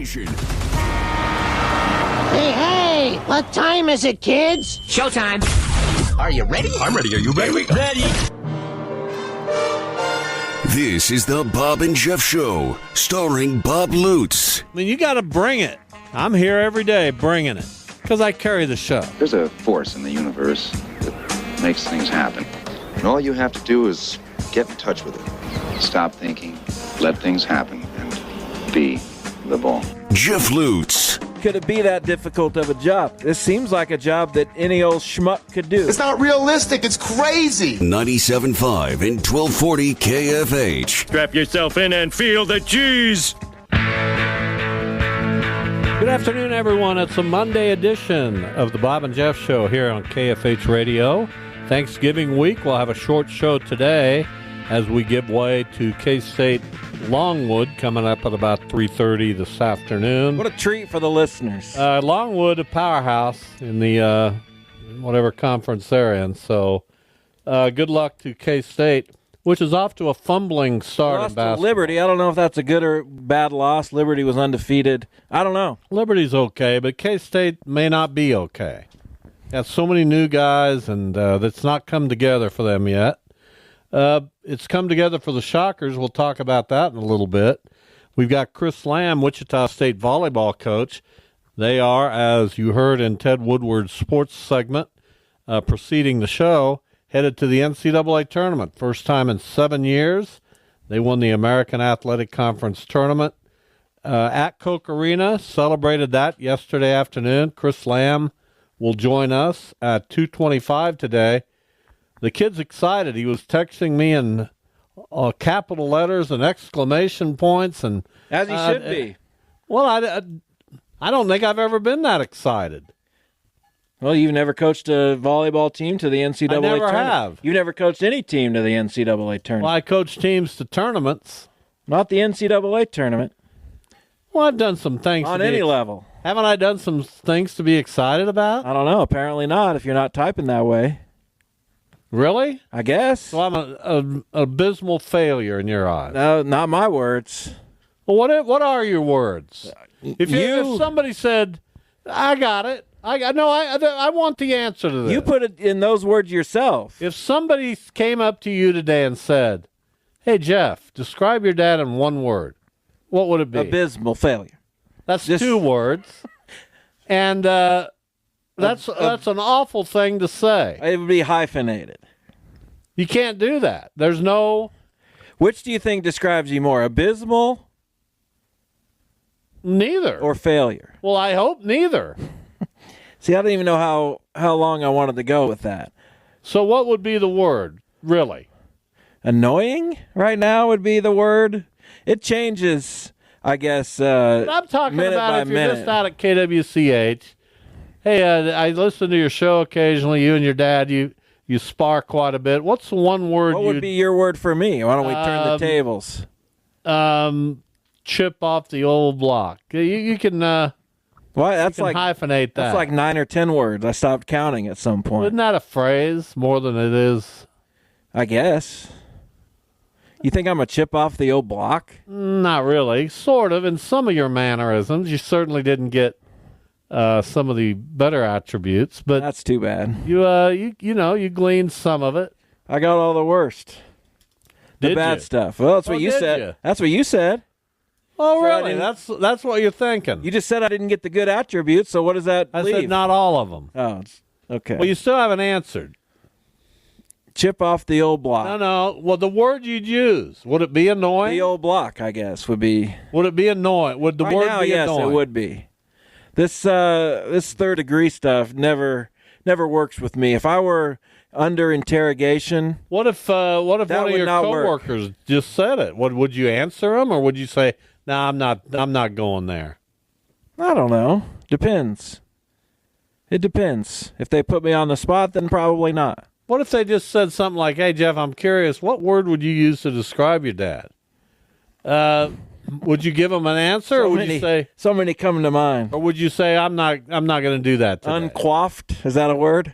Station. Hey, what time is it, kids? Showtime. Are you ready? I'm ready. Are you ready? Ready. This is the Bob and Jeff Show, starring Bob Lutz. I mean, you got to bring it. I'm here every day bringing it because I carry the show. There's a force in the universe that makes things happen. And all you have to do is get in touch with it. Stop thinking, let things happen, and be the ball. Jeff Lutz. Could it be that difficult of a job? This seems like a job that any old schmuck could do. It's not realistic. It's crazy. 97.5 and 1240 KFH. Strap yourself in and feel the cheese. Good afternoon, everyone. It's a Monday edition of the Bob and Jeff Show here on KFH Radio. Thanksgiving week. We'll have a short show today as we give way to K-State Longwood coming up at about 3:30 this afternoon. What a treat for the listeners. Longwood, a powerhouse in the whatever conference they're in. So good luck to K-State, which is off to a fumbling start in basketball. Lost to Liberty. I don't know if that's a good or bad loss. Liberty was undefeated. I don't know. Liberty's okay, but K-State may not be okay. Got so many new guys, and that's not come together for them yet. It's come together for the Shockers. We'll talk about that in a little bit. We've got Chris Lamb, Wichita State volleyball coach. They are, as you heard in Ted Woodward's sports segment preceding the show, headed to the NCAA tournament. First time in 7 years. They won the American Athletic Conference tournament at Koch Arena. Celebrated that yesterday afternoon. Chris Lamb will join us at 2:25 today. The kid's excited. He was texting me in capital letters and exclamation points, and as he should be. Well, I don't think I've ever been that excited. Well, you've never coached a volleyball team to the NCAA tournament. I never have. You've never coached any team to the NCAA tournament. Well, I coach teams to tournaments. Not the NCAA tournament. Well, I've done some things on any level. Haven't I done some things to be excited about? I don't know. Apparently not, if you're not typing that way. Really? I guess. So I'm an abysmal failure in your eyes. No, not my words. Well, what are your words? If somebody said, "I got it," I want the answer to this. You put it in those words yourself. If somebody came up to you today and said, "Hey Jeff, describe your dad in one word," what would it be? Abysmal failure. That's just 2 words, and that's an awful thing to say. It would be hyphenated. You can't do that. There's no. Which do you think describes you more, abysmal? Neither. Or failure? Well, I hope neither. See, I don't even know how long I wanted to go with that. So what would be the word, really? Annoying right now would be the word. It changes, I guess, I'm talking about if you're just out at KWCH. Hey, I listen to your show occasionally. You and your dad, you spar quite a bit. What's the one word? What would be your word for me? Why don't we turn the tables? Chip off the old block. You can. Well, that's like hyphenate that. That's like 9 or 10 words. I stopped counting at some point. Isn't that a phrase more than it is? I guess. You think I'm a chip off the old block? Not really. Sort of. In some of your mannerisms, you certainly didn't get some of the better attributes, but that's too bad. You gleaned some of it. I got all the worst. The bad stuff. Well, that's what you said. That's what you said. Oh, really? That's what you're thinking. You just said I didn't get the good attributes, so what does that leave? I said not all of them. Oh, okay. Well, you still haven't answered. Chip off the old block. No. Well, the word you'd use, would it be annoying? The old block, I guess, would be. Would it be annoying? Would the right word now, be yes, annoying? It would be. This third degree stuff never works with me. If I were under interrogation, what if one of your coworkers just said it? Would you answer them, or would you say, "No, I'm not going there"? I don't know. Depends. It depends. If they put me on the spot, then probably not. What if they just said something like, "Hey Jeff, I'm curious, what word would you use to describe your dad?" Would you give them an answer, or would you say so many come to mind? Or would you say I'm not going to do that today? Uncoiffed, is that a word?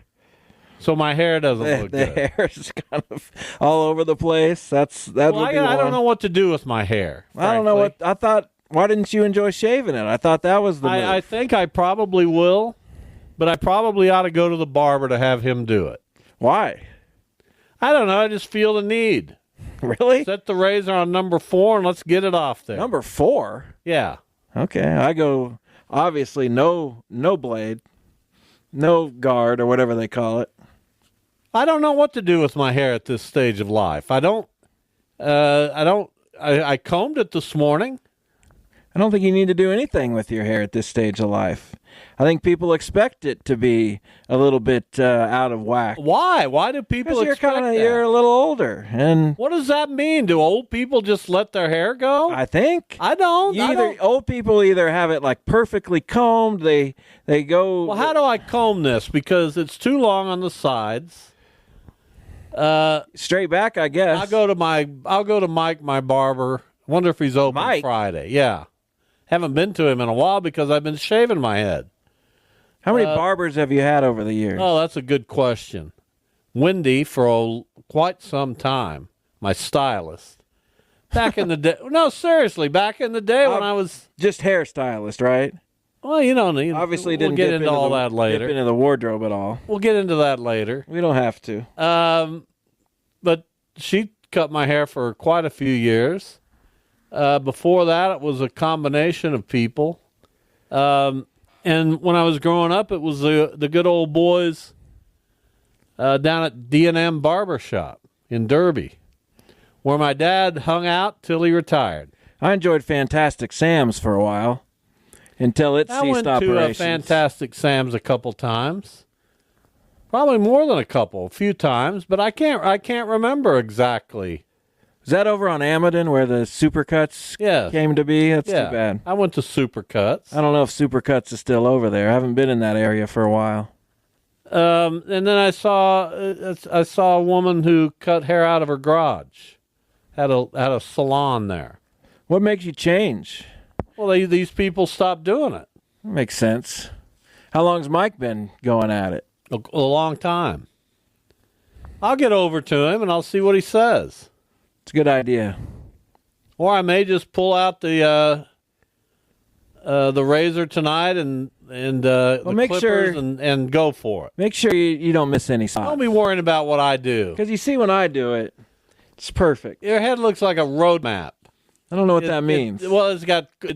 So my hair doesn't look the good. The hair is kind of all over the place. That would be I don't know what to do with my hair. Frankly. I don't know what I thought. Why didn't you enjoy shaving it? I thought that was the move. I think I probably will, but I probably ought to go to the barber to have him do it. Why? I don't know. I just feel the need. Really? Set the razor on number 4 and let's get it off there. Number 4? Yeah. Okay, I go, obviously, no blade, no guard, or whatever they call it. I don't know what to do with my hair at this stage of life. I combed it this morning. I don't think you need to do anything with your hair at this stage of life. I think people expect it to be a little bit out of whack. Why? Why do people Because expect that? you're a little older, and what does that mean? Do old people just let their hair go? I think I don't. Old people either have it like perfectly combed. They go. Well, how do I comb this? Because it's too long on the sides. Straight back, I guess. I'll go to Mike, my barber. Wonder if he's open Mike? Friday. Yeah. Haven't been to him in a while because I've been shaving my head. How many barbers have you had over the years? Oh, that's a good question. Wendy for quite some time, my stylist. Back in the day. No, seriously, back in the day when I was just hairstylist, right? Well, you don't need. Obviously, we'll didn't get dip into all that later. Dip into the wardrobe at all. We'll get into that later. We don't have to. But she cut my hair for quite a few years. Before that, it was a combination of people. And when I was growing up, it was the good old boys down at D&M Barbershop in Derby, where my dad hung out till he retired. I enjoyed Fantastic Sam's for a while until it ceased operations. I went to Fantastic Sam's a couple times. Probably more than a few times, but I can't remember exactly. Is that over on Amadon where the Supercuts came to be? That's too bad. I went to Supercuts. I don't know if Supercuts is still over there. I haven't been in that area for a while. And then I saw a woman who cut hair out of her garage. Had a salon there. What makes you change? Well, these people stopped doing it. That makes sense. How long's Mike been going at it? A long time. I'll get over to him and I'll see what he says. It's a good idea. Or I may just pull out the razor tonight and the clippers and go for it. Make sure you don't miss any spots. Don't be worrying about what I do. Because you see when I do it, it's perfect. Your head looks like a road map. I don't know what that means. It's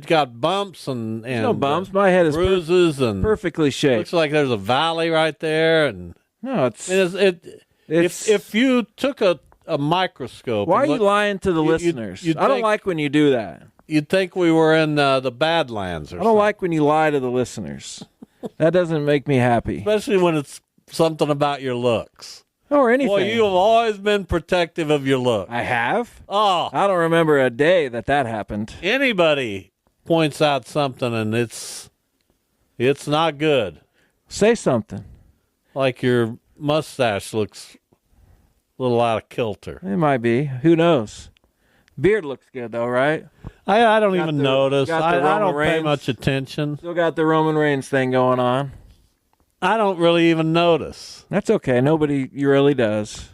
got bumps and no bumps. My head is bruises and perfectly shaped. Looks like there's a valley right there. And no, if you took a microscope. Why are you lying to the listeners? I don't like when you do that. You'd think we were in the Badlands or something. I don't like when you lie to the listeners. That doesn't make me happy. Especially when it's something about your looks. Or anything. Boy, you have always been protective of your looks. I have? Oh. I don't remember a day that happened. Anybody points out something and it's not good. Say something. Like your mustache looks a little out of kilter. It might be. Who knows? Beard looks good, though, right? I don't even notice. I don't pay much attention. Still got the Roman Reigns thing going on. I don't really even notice. That's okay. Nobody really does.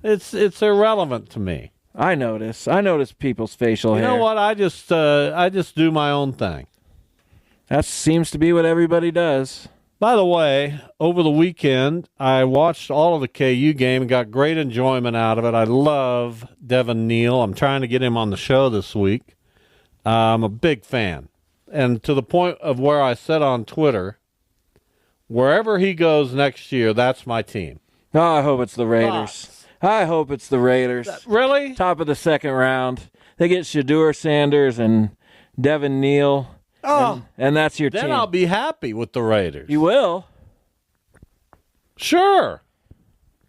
It's irrelevant to me. I notice. I notice people's facial hair. You know what? I just do my own thing. That seems to be what everybody does. By the way, over the weekend, I watched all of the KU game and got great enjoyment out of it. I love Devin Neal. I'm trying to get him on the show this week. I'm a big fan. And to the point of where I said on Twitter, wherever he goes next year, that's my team. Oh, I hope it's the Raiders. I hope it's the Raiders. Really? Top of the second round. They get Shadur Sanders and Devin Neal. Oh, and that's your team. Then I'll be happy with the Raiders. You will? Sure.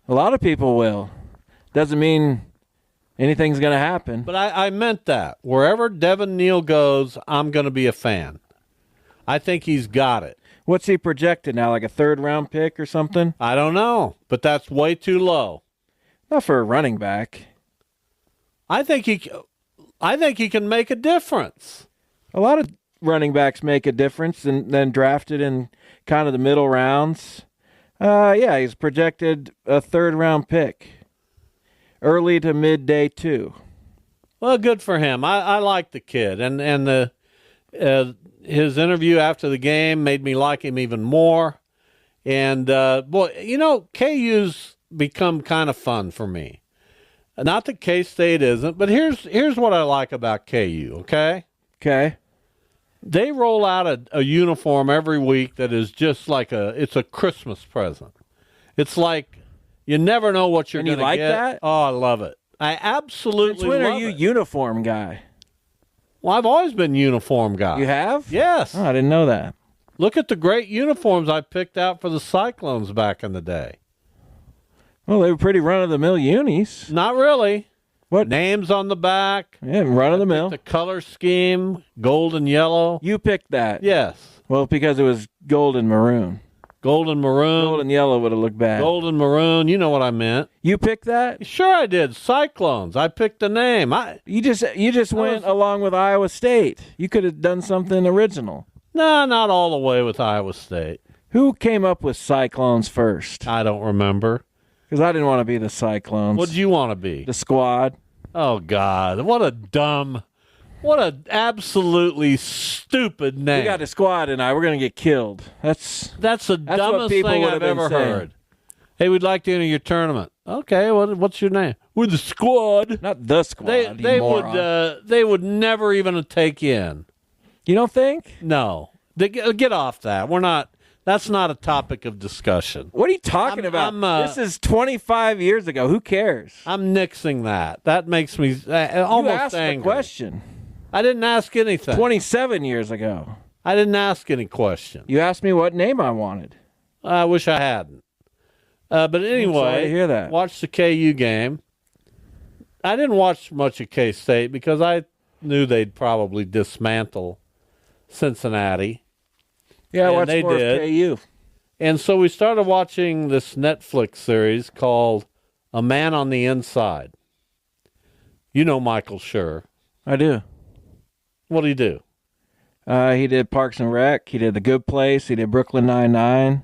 A lot of people will. Doesn't mean anything's going to happen. But I meant that. Wherever Devin Neal goes, I'm going to be a fan. I think he's got it. What's he projected now, like a third-round pick or something? I don't know, but that's way too low. Not for a running back. I think he can make a difference. A lot of running backs make a difference and then drafted in kind of the middle rounds. Yeah, he's projected a third-round pick. Early to mid-day, too. Well, good for him. I like the kid, and his interview after the game made me like him even more. And boy, KU's become kind of fun for me. Not that K-State isn't, but here's what I like about KU. Okay. They roll out a uniform every week that is just like it's a Christmas present. It's like you never know what you're going to get. And you like that? Oh, I love it. I absolutely Since when love are you it. uniform guy? Well, I've always been uniform guy. You have? Yes. Oh, I didn't know that. Look at the great uniforms I picked out for the Cyclones back in the day. Well, they were pretty run-of-the-mill unis. Not really. What? Names on the back. Yeah, run-of-the-mill. The color scheme, gold and yellow. You picked that. Yes. Well, because it was gold and maroon. Gold and maroon. Gold and yellow would have looked bad. Gold and maroon. You know what I meant. You picked that? Sure I did. Cyclones. I picked the name. You just went along with Iowa State. You could have done something original. No, not all the way with Iowa State. Who came up with Cyclones first? I don't remember. Because I didn't want to be the Cyclones. What did you want to be? The Squad. Oh, God. What a absolutely stupid name. We got the Squad tonight. We're going to get killed. That's the dumbest people thing would I've have been ever saying. heard. Hey, we'd like to enter your tournament. Okay, what's your name? We're the Squad. Not the Squad. They would never even take you in. You don't think? No. Get off that. We're not. That's not a topic of discussion. What are you talking about? This is 25 years ago. Who cares? I'm nixing that. That makes me almost you asked angry. the question. I didn't ask anything. 27 years ago. I didn't ask any question. You asked me what name I wanted. I wish I hadn't. But anyway, I'm sorry to hear that. Watch the KU game. I didn't watch much of K-State because I knew they'd probably dismantle Cincinnati. Yeah, I And watched they more did. of KU. And so we started watching this Netflix series called A Man on the Inside. You know Michael Schur. I do. What do you do? He did Parks and Rec. He did The Good Place. He did Brooklyn Nine-Nine.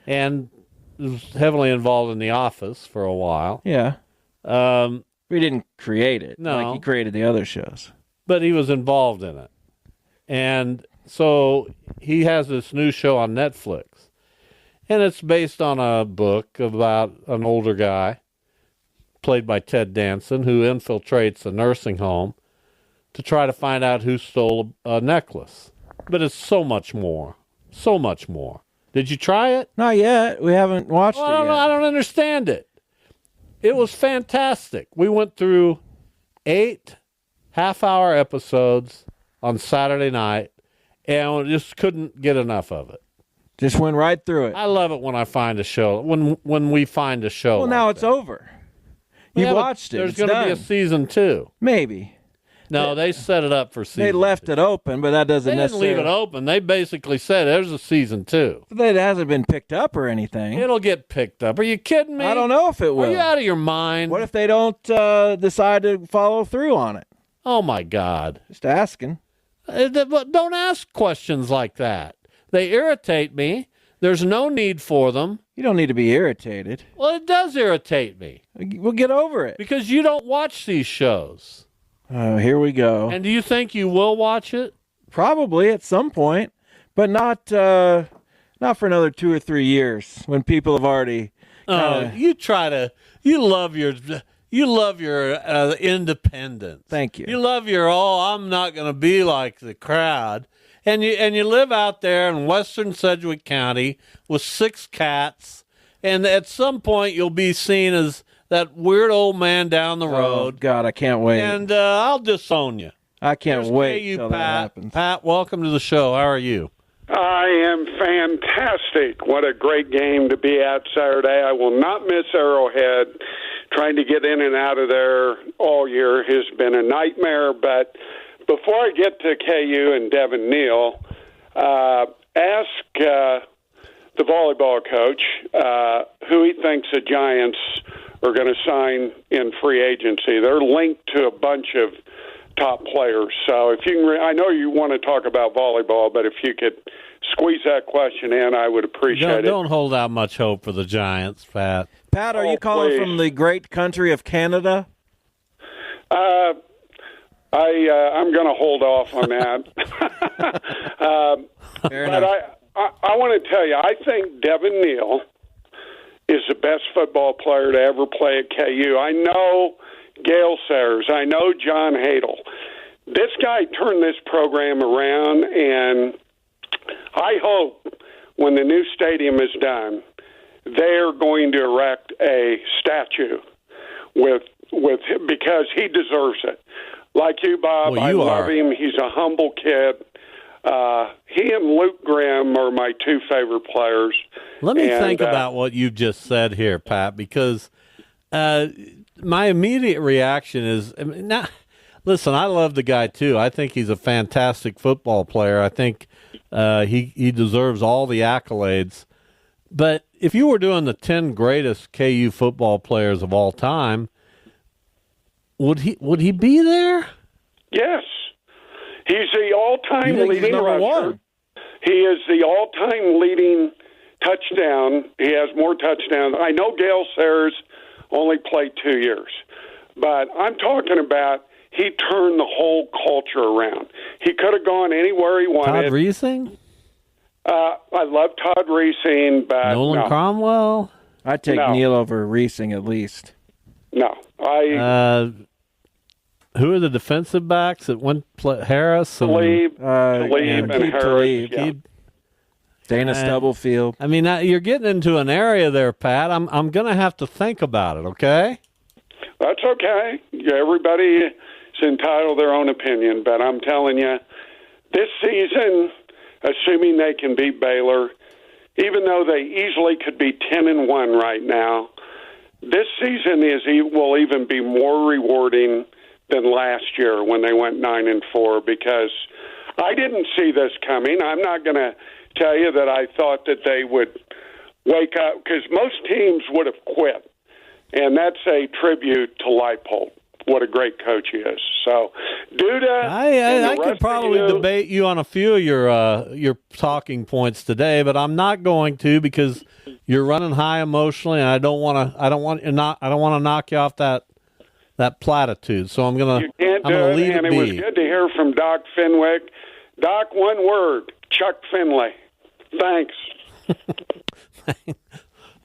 And was heavily involved in The Office for a while. Yeah. He didn't create it. No. Like he created the other shows. But he was involved in it. And so he has this new show on Netflix. And it's based on a book about an older guy, played by Ted Danson, who infiltrates a nursing home to try to find out who stole a necklace. But it's so much more. So much more. Did you try it? Not yet. We haven't watched it yet. I don't understand it. It was fantastic. We went through 8 half-hour episodes on Saturday night, and we just couldn't get enough of it. Just went right through it. I love it when I find a show. When we find a show. Well, like now it's that. over. You Yeah, but watched it. There's going to be a season 2. Maybe. No, they set it up for season. They left it open, but that doesn't They didn't necessarily. leave it open. They basically said there's a season 2. It hasn't been picked up or anything. It'll get picked up. Are you kidding me? I don't know if it will. Are you out of your mind? What if they don't decide to follow through on it? Oh my God! Just asking. Don't ask questions like that. They irritate me. There's no need for them. You don't need to be irritated. Well, it does irritate me We'll get over it. because you don't watch these shows. Oh, here we go. And do you think you will watch it? Probably at some point, but not for another 2 or 3 years when people have already. You love your independence. Thank you. You love your, I'm not going to be like the crowd. And you live out there in western Sedgwick County with 6 cats, and at some point you'll be seen as that weird old man down the road. Oh, God, I can't wait. And I'll disown you. I can't Here's wait KU, till Pat. that happens. Pat, welcome to the show. How are you? I am fantastic. What a great game to be at Saturday. I will not miss Arrowhead. Trying to get in and out of there all year has been a nightmare. But before I get to KU and Devin Neal, ask the volleyball coach who he thinks the Giants are going to sign in free agency. They're linked to a bunch of top players. So if you can, I know you want to talk about volleyball, but if you could squeeze that question in, I would appreciate it. Don't hold out much hope for the Giants, Pat. Pat, are you calling please. from the great country of Canada? I'm going to hold off on that. Fair but enough. I want to tell you, I think Devin Neal is the best football player to ever play at KU. I know Gale Sayers. I know John Hadel. This guy turned this program around, and I hope when the new stadium is done, they're going to erect a statue with him because he deserves it. Like you, Bob, Well, I you love are. him. He's a humble kid. He and Luke Graham are my two favorite players. Let me And, think about what you just said here, Pat, because my immediate reaction is, listen, I love the guy too. I think he's a fantastic football player. I think he deserves all the accolades. But if you were doing the 10 greatest KU football players of all time, would he be there? Yes. He's the all-time You think he's leading number rusher. one? He is the all-time leading touchdown. He has more touchdowns. I know Gale Sayers only played 2 years, but I'm talking about he turned the whole culture around. He could have gone anywhere he wanted. Todd Reesing? I love Todd Reesing, but Nolan no. Cromwell? I'd take No. Neal over Reesing at least. No. Who are the defensive backs that went Harris? And, Talib and and Keith Harris. Talib. Yeah. Dana Stubblefield. I mean, you're getting into an area there, Pat. I'm going to have to think about it, okay? That's okay. Everybody is entitled to their own opinion, but I'm telling you, this season, assuming they can beat Baylor, even though they easily could be 10-1 right now, this season will even be more rewarding than last year when they went 9-4 because I didn't see this coming. I'm not going to tell you that I thought that they would wake up because most teams would have quit, and that's a tribute to Leipold. What a great coach he is. So, Duda, I could probably debate you on a few of your talking points today, but I'm not going to because you're running high emotionally, and I don't want to knock you off that platitude. So I'm gonna leave and it it was be. good to hear from Doc Fenwick. Doc, one word: Chuck Finley. Thanks.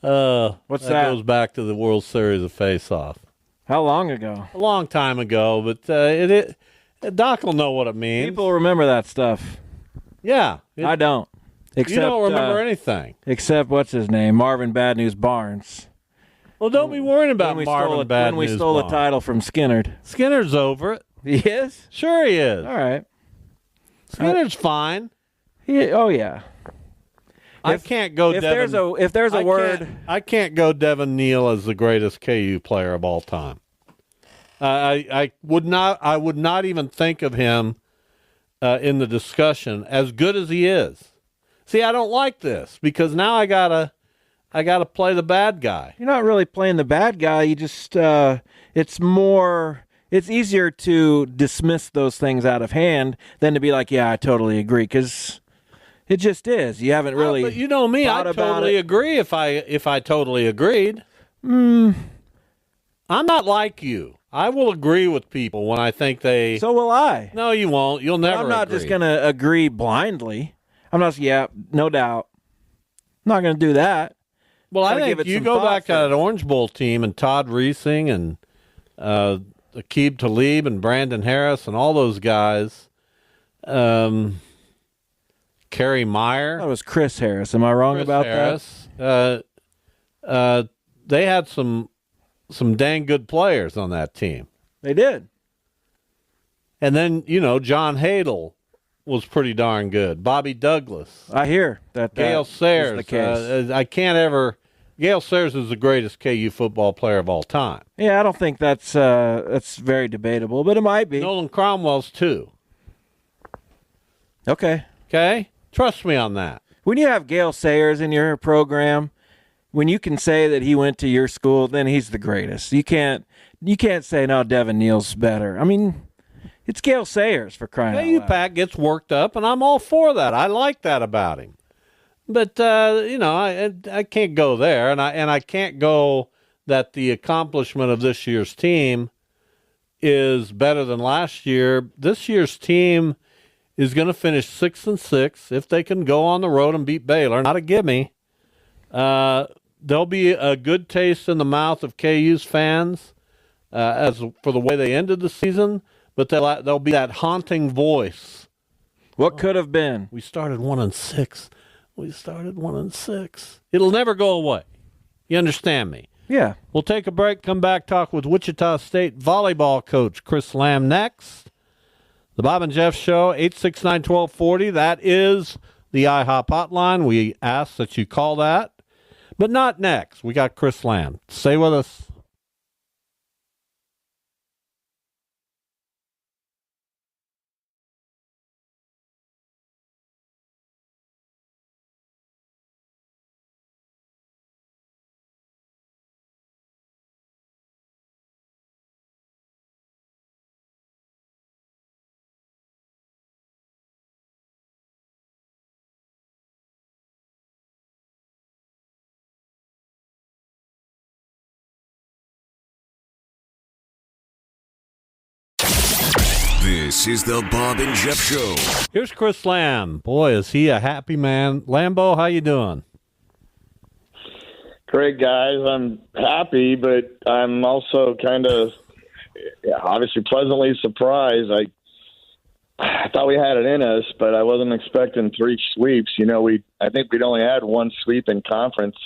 What's that? Goes back to the World Series of Face-Off. How long ago? A long time ago, but Doc will know what it means. People remember that stuff. Yeah, I don't. Except, you don't remember anything. Except what's his name, Marvin Bad News Barnes. Well, don't be worrying about Marvin Bad when we News stole the Barnes. title from Skinnerd. Skinner's over it. He is? Sure he is. All right. Skinner's fine. Oh yeah. I can't go. If Devin, there's a word, I can't go Devin Neal as the greatest KU player of all time. I would not even think of him in the discussion as good as he is. See, I don't like this because now I gotta play the bad guy. you're not really playing the bad guy. You just it's easier to dismiss those things out of hand than to be like, yeah, I totally agree, because it just is. You haven't really. But you know me, I thought about totally it. agree. If I totally agreed, I'm not like you. I will agree with people when I think they. So will I. No, you won't. You'll never. I'm not agree. just going to agree blindly. I'm not. Yeah, no doubt. I'm not going to do that. Well, I Gotta give think it you some go thought back to that first. Orange Bowl team and Todd Reesing and Aqib Talib and Brandon Harris and all those guys. Kerry Meyer. That was Chris Harris. Am I wrong Chris about Harris. They had some dang good players on that team. that? They did. And then, John Hadel was pretty darn good. Bobby Douglas. I hear that. Gale is Sayers. the case. Gale Sayers is the greatest KU football player of all time. Yeah, I don't think that's very debatable, but it might be. Nolan Cromwell's too. Okay. Okay? Trust me on that. When you have Gale Sayers in your program, when you can say that he went to your school, then he's the greatest. You can't say no, Devin Neal's better. I mean, it's Gale Sayers for crying out KU loud. Pack gets worked up, and I'm all for that. I like that about him. But I can't go there, and I can't go that the accomplishment of this year's team is better than last year. This year's team is going to finish 6-6 if they can go on the road and beat Baylor. Not a gimme. There'll be a good taste in the mouth of KU's fans as for the way they ended the season, but there'll be that haunting voice. What could have been? We started 1-6. We started 1-6. It'll never go away. You understand me? Yeah. We'll take a break, come back, talk with Wichita State volleyball coach Chris Lamb next. The Bob and Jeff Show, 869-1240. That is the IHOP hotline. We ask that you call that. But not next. We got Chris Lamb. Stay with us. This is the Bob and Jeff Show. Here's Chris Lamb. Boy, is he a happy man. Lambo, how you doing? Great, guys. I'm happy, but I'm also kind of obviously pleasantly surprised. I thought we had it in us, but I wasn't expecting 3 sweeps. You know, I think we'd only had 1 sweep in conference.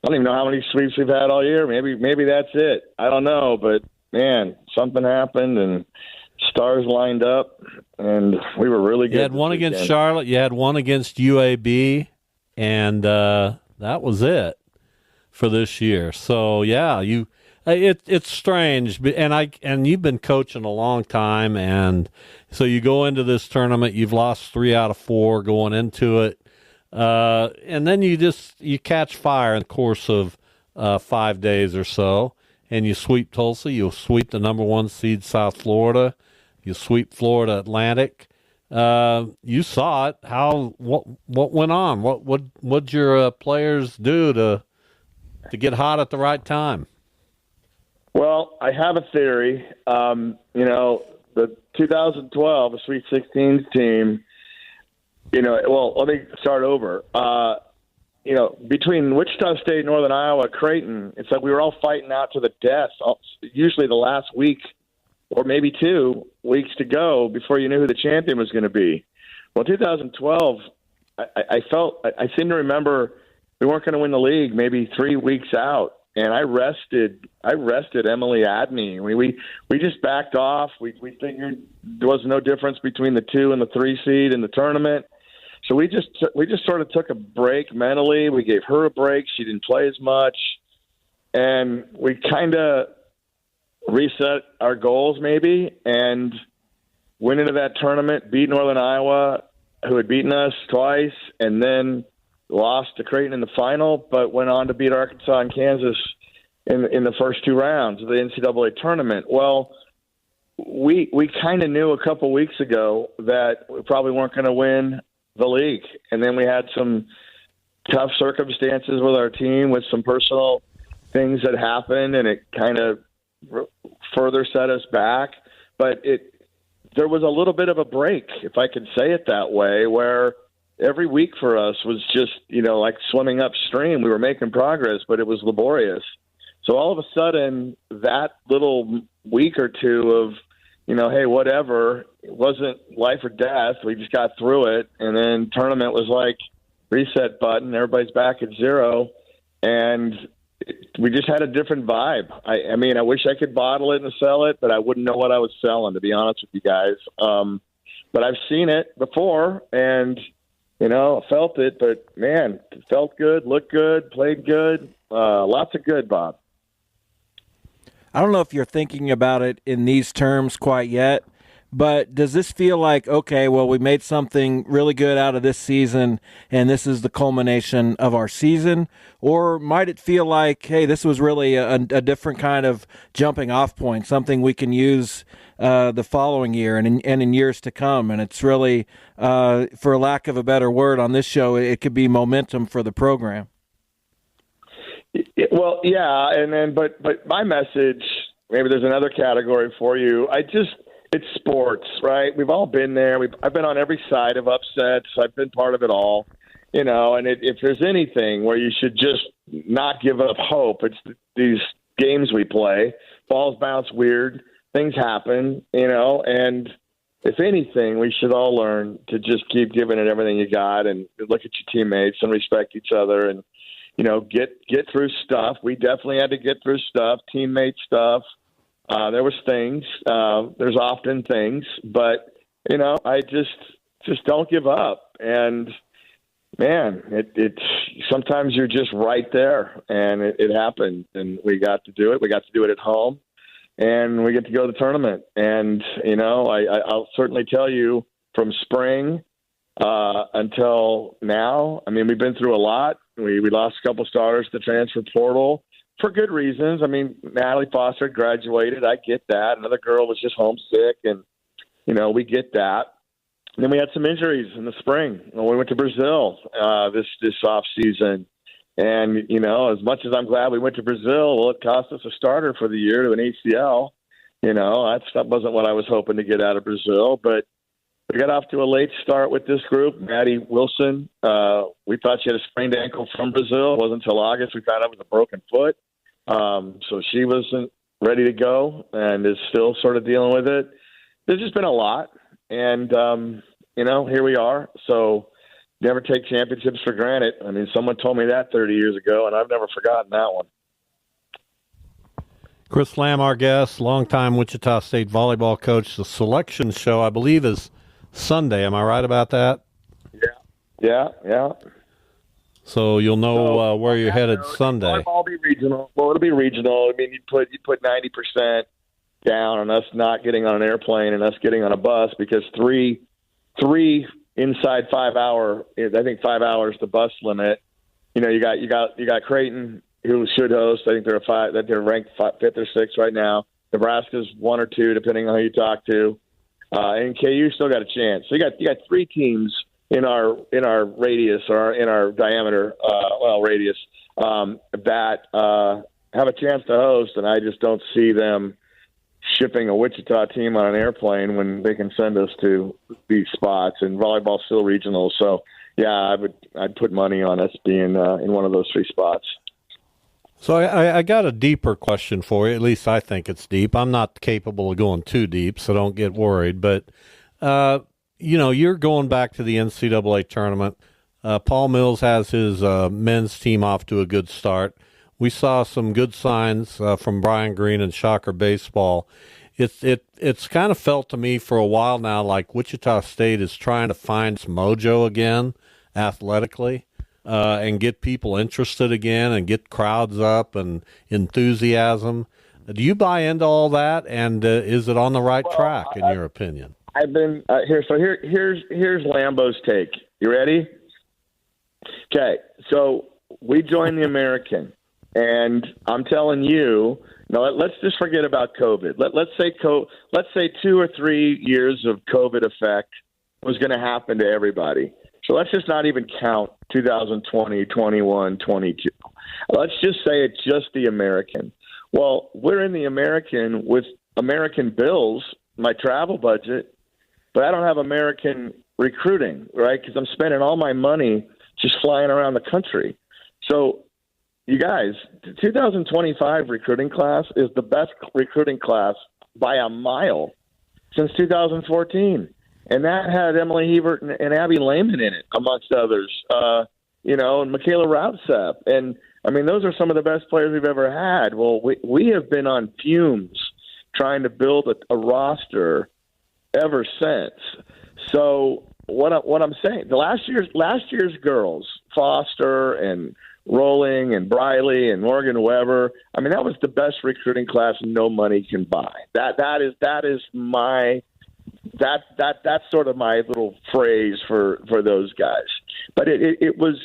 I don't even know how many sweeps we've had all year. Maybe that's it. I don't know, but man, something happened and stars lined up, and we were really good. You had one against Charlotte. You had one against UAB, and that was it for this year. So yeah, it's strange, and you've been coaching a long time, and so you go into this tournament, you've lost 3 out of 4 going into it, and then you catch fire in the course of 5 days or so, and you sweep Tulsa, you sweep the number 1 seed South Florida. You sweep Florida Atlantic. You saw it. What went on? What'd your players do to get hot at the right time? Well, I have a theory. The 2012 the Sweet 16 team. Let me start over. Between Wichita State, Northern Iowa, Creighton, it's like we were all fighting out to the death. Usually the last week, or maybe 2 weeks to go before you knew who the champion was going to be. Well, 2012, I seem to remember we weren't going to win the league maybe 3 weeks out, and I rested Emily Adney. We just backed off. We figured there was no difference between the 2 and the 3 seed in the tournament. So we just sort of took a break mentally. We gave her a break. She didn't play as much, and we kind of reset our goals maybe and went into that tournament, beat Northern Iowa, who had beaten us twice, and then lost to Creighton in the final, but went on to beat Arkansas and Kansas in the first 2 rounds of the NCAA tournament. Well, we kind of knew a couple weeks ago that we probably weren't going to win the league, and then we had some tough circumstances with our team with some personal things that happened, and it kind of further set us back. But there was a little bit of a break, if I could say it that way, where every week for us was just, like swimming upstream. We were making progress, but it was laborious. So all of a sudden, that little week or 2 of, hey, whatever, it wasn't life or death. We just got through it. And then tournament was like reset button. Everybody's back at 0. And we just had a different vibe. I wish I could bottle it and sell it, but I wouldn't know what I was selling, to be honest with you guys. But I've seen it before and, felt it. But, man, it felt good, looked good, played good. Lots of good, Bob. I don't know if you're thinking about it in these terms quite yet, but does this feel like, okay, well, we made something really good out of this season, and this is the culmination of our season? Or might it feel like, hey, this was really a different kind of jumping off point, something we can use the following year and in years to come? And it's really, for lack of a better word on this show, it could be momentum for the program. Well, yeah, and then but my message maybe there's another category for you. It's sports, right? We've all been there. I've been on every side of upsets. I've been part of it all, and if there's anything where you should just not give up hope, it's these games we play. Balls bounce weird. Things happen, and if anything, we should all learn to just keep giving it everything you got and look at your teammates and respect each other and, get through stuff. We definitely had to get through stuff, teammate stuff. There was things. There's often things, but I just don't give up. And man, it's sometimes you're just right there, and it happened, and we got to do it. We got to do it at home, and we get to go to the tournament. And I'll certainly tell you from spring until now. I mean, we've been through a lot. We lost a couple starters to the transfer portal. For good reasons. I mean, Natalie Foster graduated. I get that. Another girl was just homesick, and, we get that. And then we had some injuries in the spring. We went to Brazil this off season. And, as much as I'm glad we went to Brazil, well, it cost us a starter for the year to an ACL. That wasn't what I was hoping to get out of Brazil. But we got off to a late start with this group. Maddie Wilson, we thought she had a sprained ankle from Brazil. It wasn't until August we found out it was a broken foot. So she wasn't ready to go and is still sort of dealing with it. There's just been a lot. And, here we are. So never take championships for granted. I mean, someone told me that 30 years ago, and I've never forgotten that one. Chris Lamb, our guest, longtime Wichita State volleyball coach. The selection show, I believe, is Sunday. Am I right about that? Yeah. So you'll know where you're headed Sunday. It'll all be regional. Well, it'll be regional. I mean, you put 90% down on us not getting on an airplane and us getting on a bus because three inside 5 hour. I think 5 hours the bus limit. You got Creighton who should host. I think they're ranked fifth or sixth right now. Nebraska's 1 or 2 depending on who you talk to. And KU still got a chance. So you got 3 teams in our radius or in our diameter, radius, that have a chance to host, and I just don't see them shipping a Wichita team on an airplane when they can send us to these spots. And volleyball's still regional, so yeah, I'd put money on us being in one of those 3 spots. So I got a deeper question for you. At least I think it's deep. I'm not capable of going too deep, so don't get worried. But you're going back to the NCAA tournament. Paul Mills has his men's team off to a good start. We saw some good signs from Brian Green and Shocker Baseball. It's kind of felt to me for a while now like Wichita State is trying to find some mojo again athletically and get people interested again and get crowds up and enthusiasm. Do you buy into all that, and is it on the right track in your opinion? I've been here. So here's Lambo's take. You ready? Okay. So we joined the American, and I'm telling you, let's just forget about COVID. Let's say 2 or 3 years of COVID effect was going to happen to everybody. So let's just not even count 2020, 21, 22. Let's just say it's just the American. Well, we're in the American with American bills, my travel budget, but I don't have American recruiting, right? Because I'm spending all my money just flying around the country. So, you guys, the 2025 recruiting class is the best recruiting class by a mile since 2014. And that had Emily Hebert and Abby Lehman in it, amongst others, and Michaela Rautsep. And, I mean, those are some of the best players we've ever had. Well, we have been on fumes trying to build a roster ever since. So what I'm saying, the last year's girls, Foster and Rowling and Briley and Morgan Weber, I mean, that was the best recruiting class no money can buy. That's sort of my little phrase for those guys. But it was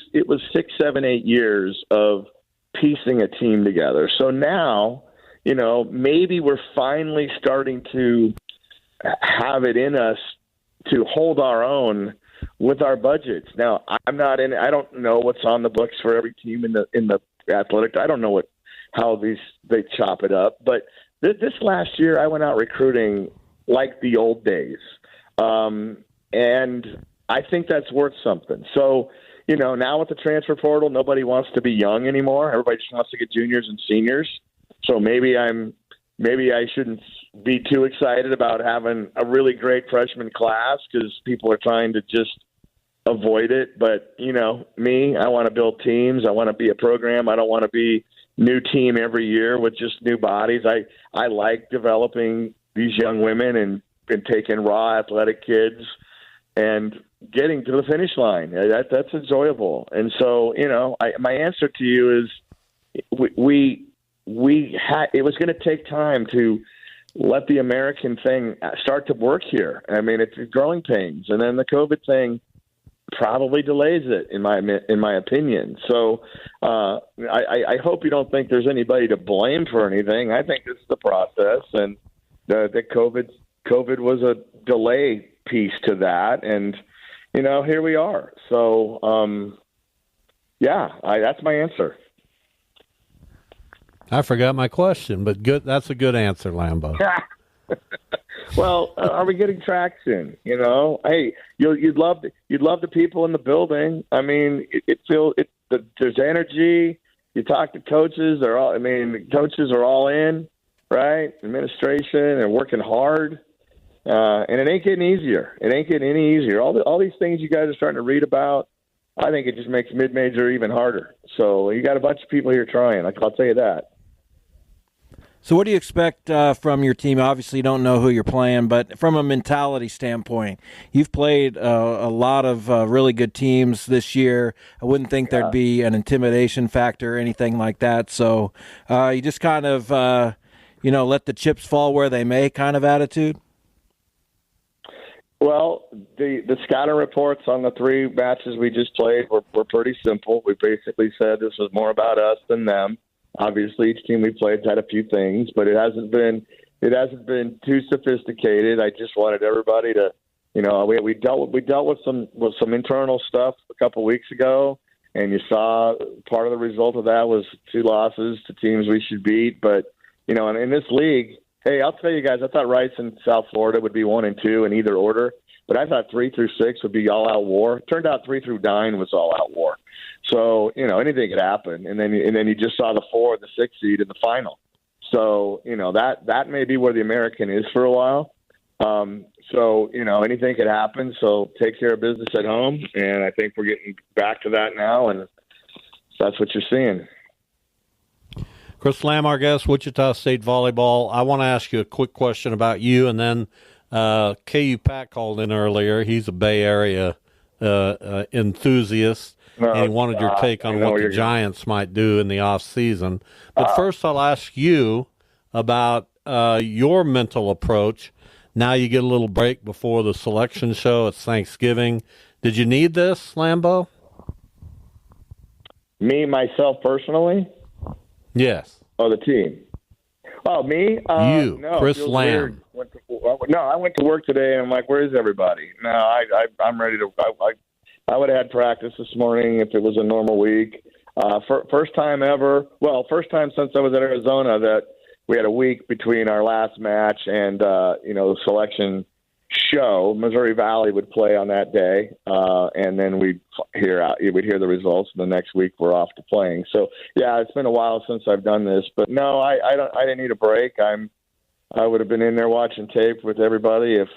6, 7, 8 years of piecing a team together. So now, maybe we're finally starting to have it in us to hold our own with our budgets. Now, I don't know what's on the books for every team in the athletic. I don't know how they chop it up, but this last year I went out recruiting like the old days, and I think that's worth something. So, now with the transfer portal, nobody wants to be young anymore. Everybody just wants to get juniors and seniors. So maybe I shouldn't be too excited about having a really great freshman class because people are trying to just avoid it. But, me, I want to build teams. I want to be a program. I don't want to be new team every year with just new bodies. I like developing these young women and taking raw athletic kids and getting to the finish line. That's enjoyable. And so, my answer to you is it was going to take time to let the American thing start to work here. I mean, it's growing pains, and then the COVID thing probably delays it, in my opinion. So I hope you don't think there's anybody to blame for anything. I think it's the process, and that COVID was a delay piece to that, and here we are. So that's my answer. I forgot my question, but good. That's a good answer, Lambo. Well, are we getting traction? Hey, you'd love the people in the building. I mean, there's energy. You talk to coaches; coaches are all in, right? Administration and working hard, and it ain't getting easier. It ain't getting any easier. All these things you guys are starting to read about, I think it just makes mid-major even harder. So you got a bunch of people here trying. I'll tell you that. So what do you expect from your team? Obviously, you don't know who you're playing, but from a mentality standpoint, you've played a lot of really good teams this year. I wouldn't think there'd be an intimidation factor or anything like that. So you just kind of, let the chips fall where they may kind of attitude? Well, the scouting reports on the 3 matches we just played were pretty simple. We basically said this was more about us than them. Obviously, each team we played had a few things, but it hasn't been too sophisticated. I just wanted everybody to, we dealt with some internal stuff a couple weeks ago, and you saw part of the result of that was 2 losses to teams we should beat. But and in this league, hey, I'll tell you guys, I thought Rice and South Florida would be 1 and 2 in either order, but I thought 3 through 6 would be all-out war. Turned out 3 through 9 was all-out war. So, anything could happen. And then you just saw the 4 and the 6 seed in the final. So, that may be where the American is for a while. Anything could happen. So take care of business at home. And I think we're getting back to that now. And that's what you're seeing. Chris Lamb, our guest, Wichita State Volleyball. I want to ask you a quick question about you. And then KU Pat called in earlier. He's a Bay Area enthusiast. And he wanted your take on what the Giants might do in the off season. But first, I'll ask you about your mental approach. Now you get a little break before the selection show. It's Thanksgiving. Did you need this, Lambo? Me, myself, personally? Yes. Oh, the team. Oh, me? You, no, Chris Lamb. I went to work today, and I'm like, where's everybody? No, I'm ready to I would have had practice this morning if it was a normal week. First time ever. Well, first time since I was in Arizona that we had a week between our last match and the selection show. Missouri Valley would play on that day, and then we'd hear the results. And the next week we're off to playing. So yeah, it's been a while since I've done this, but no, I didn't need a break. I would have been in there watching tape with everybody if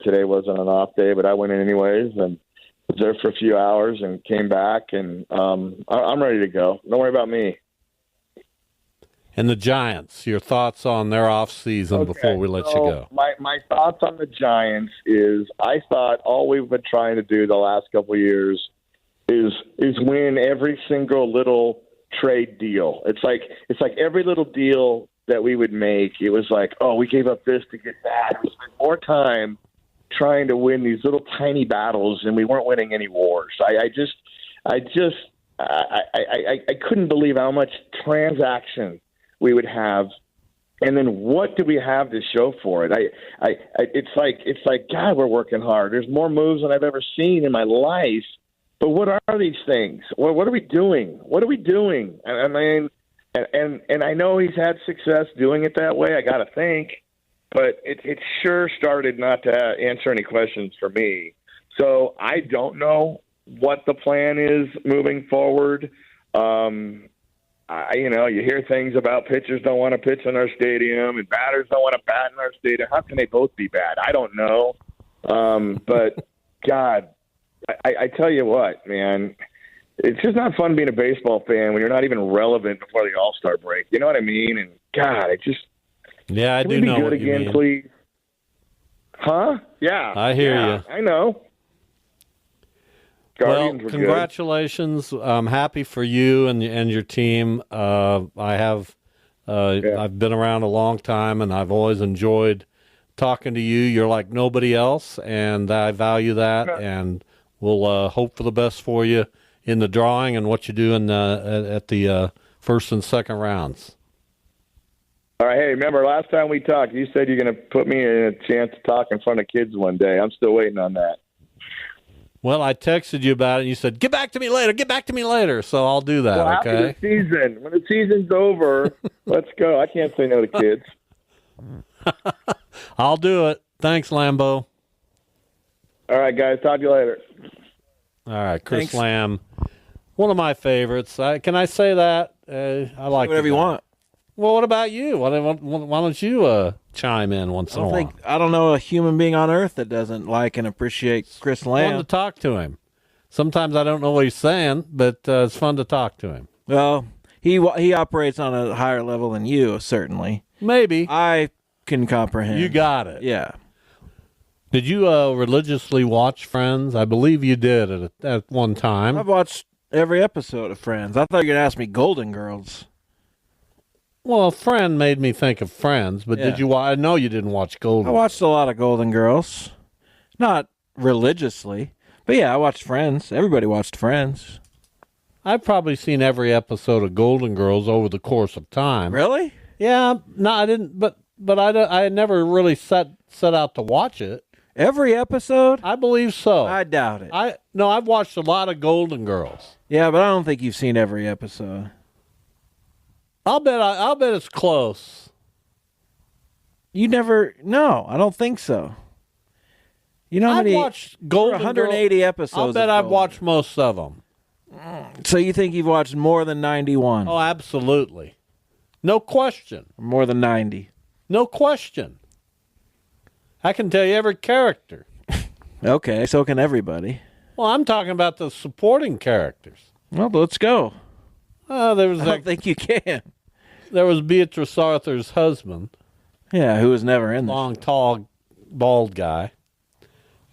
today wasn't an off day, but I went in anyways and was there for a few hours and came back, and I'm ready to go. Don't worry about me. And the Giants, your thoughts on their off season before we let you go. My thoughts on the Giants is I thought all we've been trying to do the last couple of years is win every single little trade deal. It's like every little deal that we would make, it was like, oh, we gave up this to get that. We spent more time trying to win these little tiny battles, and we weren't winning any wars. I couldn't believe how much transaction we would have, and then what do we have to show for it? It's like God, we're working hard. There's more moves than I've ever seen in my life. But what are these things? What are we doing? What are we doing? I mean, And I know he's had success doing it that way, I got to think, but it sure started not to answer any questions for me. So I don't know what the plan is moving forward. You hear things about pitchers don't want to pitch in our stadium and batters don't want to bat in our stadium. How can they both be bad? I don't know. But, God, I tell you what, man, it's just not fun being a baseball fan when you're not even relevant before the All-Star break. You know what I mean? And, God, I do know what you mean. Please? Huh? Yeah. I hear you. I know. Guardians well, congratulations. I'm happy for you and your team. I've been around a long time, and I've always enjoyed talking to you. You're like nobody else, and I value that, and we'll hope for the best for you in the drawing and what you do at the first and second rounds. All right. Hey, remember last time we talked, you said you're going to put me in a chance to talk in front of kids one day. I'm still waiting on that. Well, I texted you about it, and you said, get back to me later, so I'll do that, okay? After the season. When the season's over, let's go. I can't say no to kids. I'll do it. Thanks, Lambo. All right, guys. Talk to you later. All right, Chris Thanks. Lamb, one of my favorites. Can I say that? I like whatever you want. Well, what about you? Why don't you chime in once in a while? I don't know a human being on earth that doesn't like and appreciate Chris Lamb. Fun to talk to him. Sometimes I don't know what he's saying, but it's fun to talk to him. Well, he operates on a higher level than you, certainly. Maybe. I can comprehend. You got it. Yeah. Did you religiously watch Friends? I believe you did at one time. I've watched every episode of Friends. I thought you were going to ask me Golden Girls. Well, a friend made me think of Friends, but did you? I know you didn't watch Golden. I watched a lot of Golden Girls, not religiously, but yeah, I watched Friends. Everybody watched Friends. I've probably seen every episode of Golden Girls over the course of time. Really? Yeah. No, I didn't. But I never really set out to watch it. Every episode? I believe so. I doubt it. I've watched a lot of Golden Girls. Yeah, but I don't think you've seen every episode. I'll bet it's close. You never? No, I don't think so. You know how many? I've watched Golden 180 Girls. episodes. I'll bet I've watched most of them. So you think you've watched more than 91? Oh, absolutely. No question. More than 90. No question. I can tell you every character. Okay, so can everybody. Well, I'm talking about the supporting characters. Well, let's go. I don't think you can. There was Beatrice Arthur's husband. Yeah, who was never in there. Long, tall, bald guy.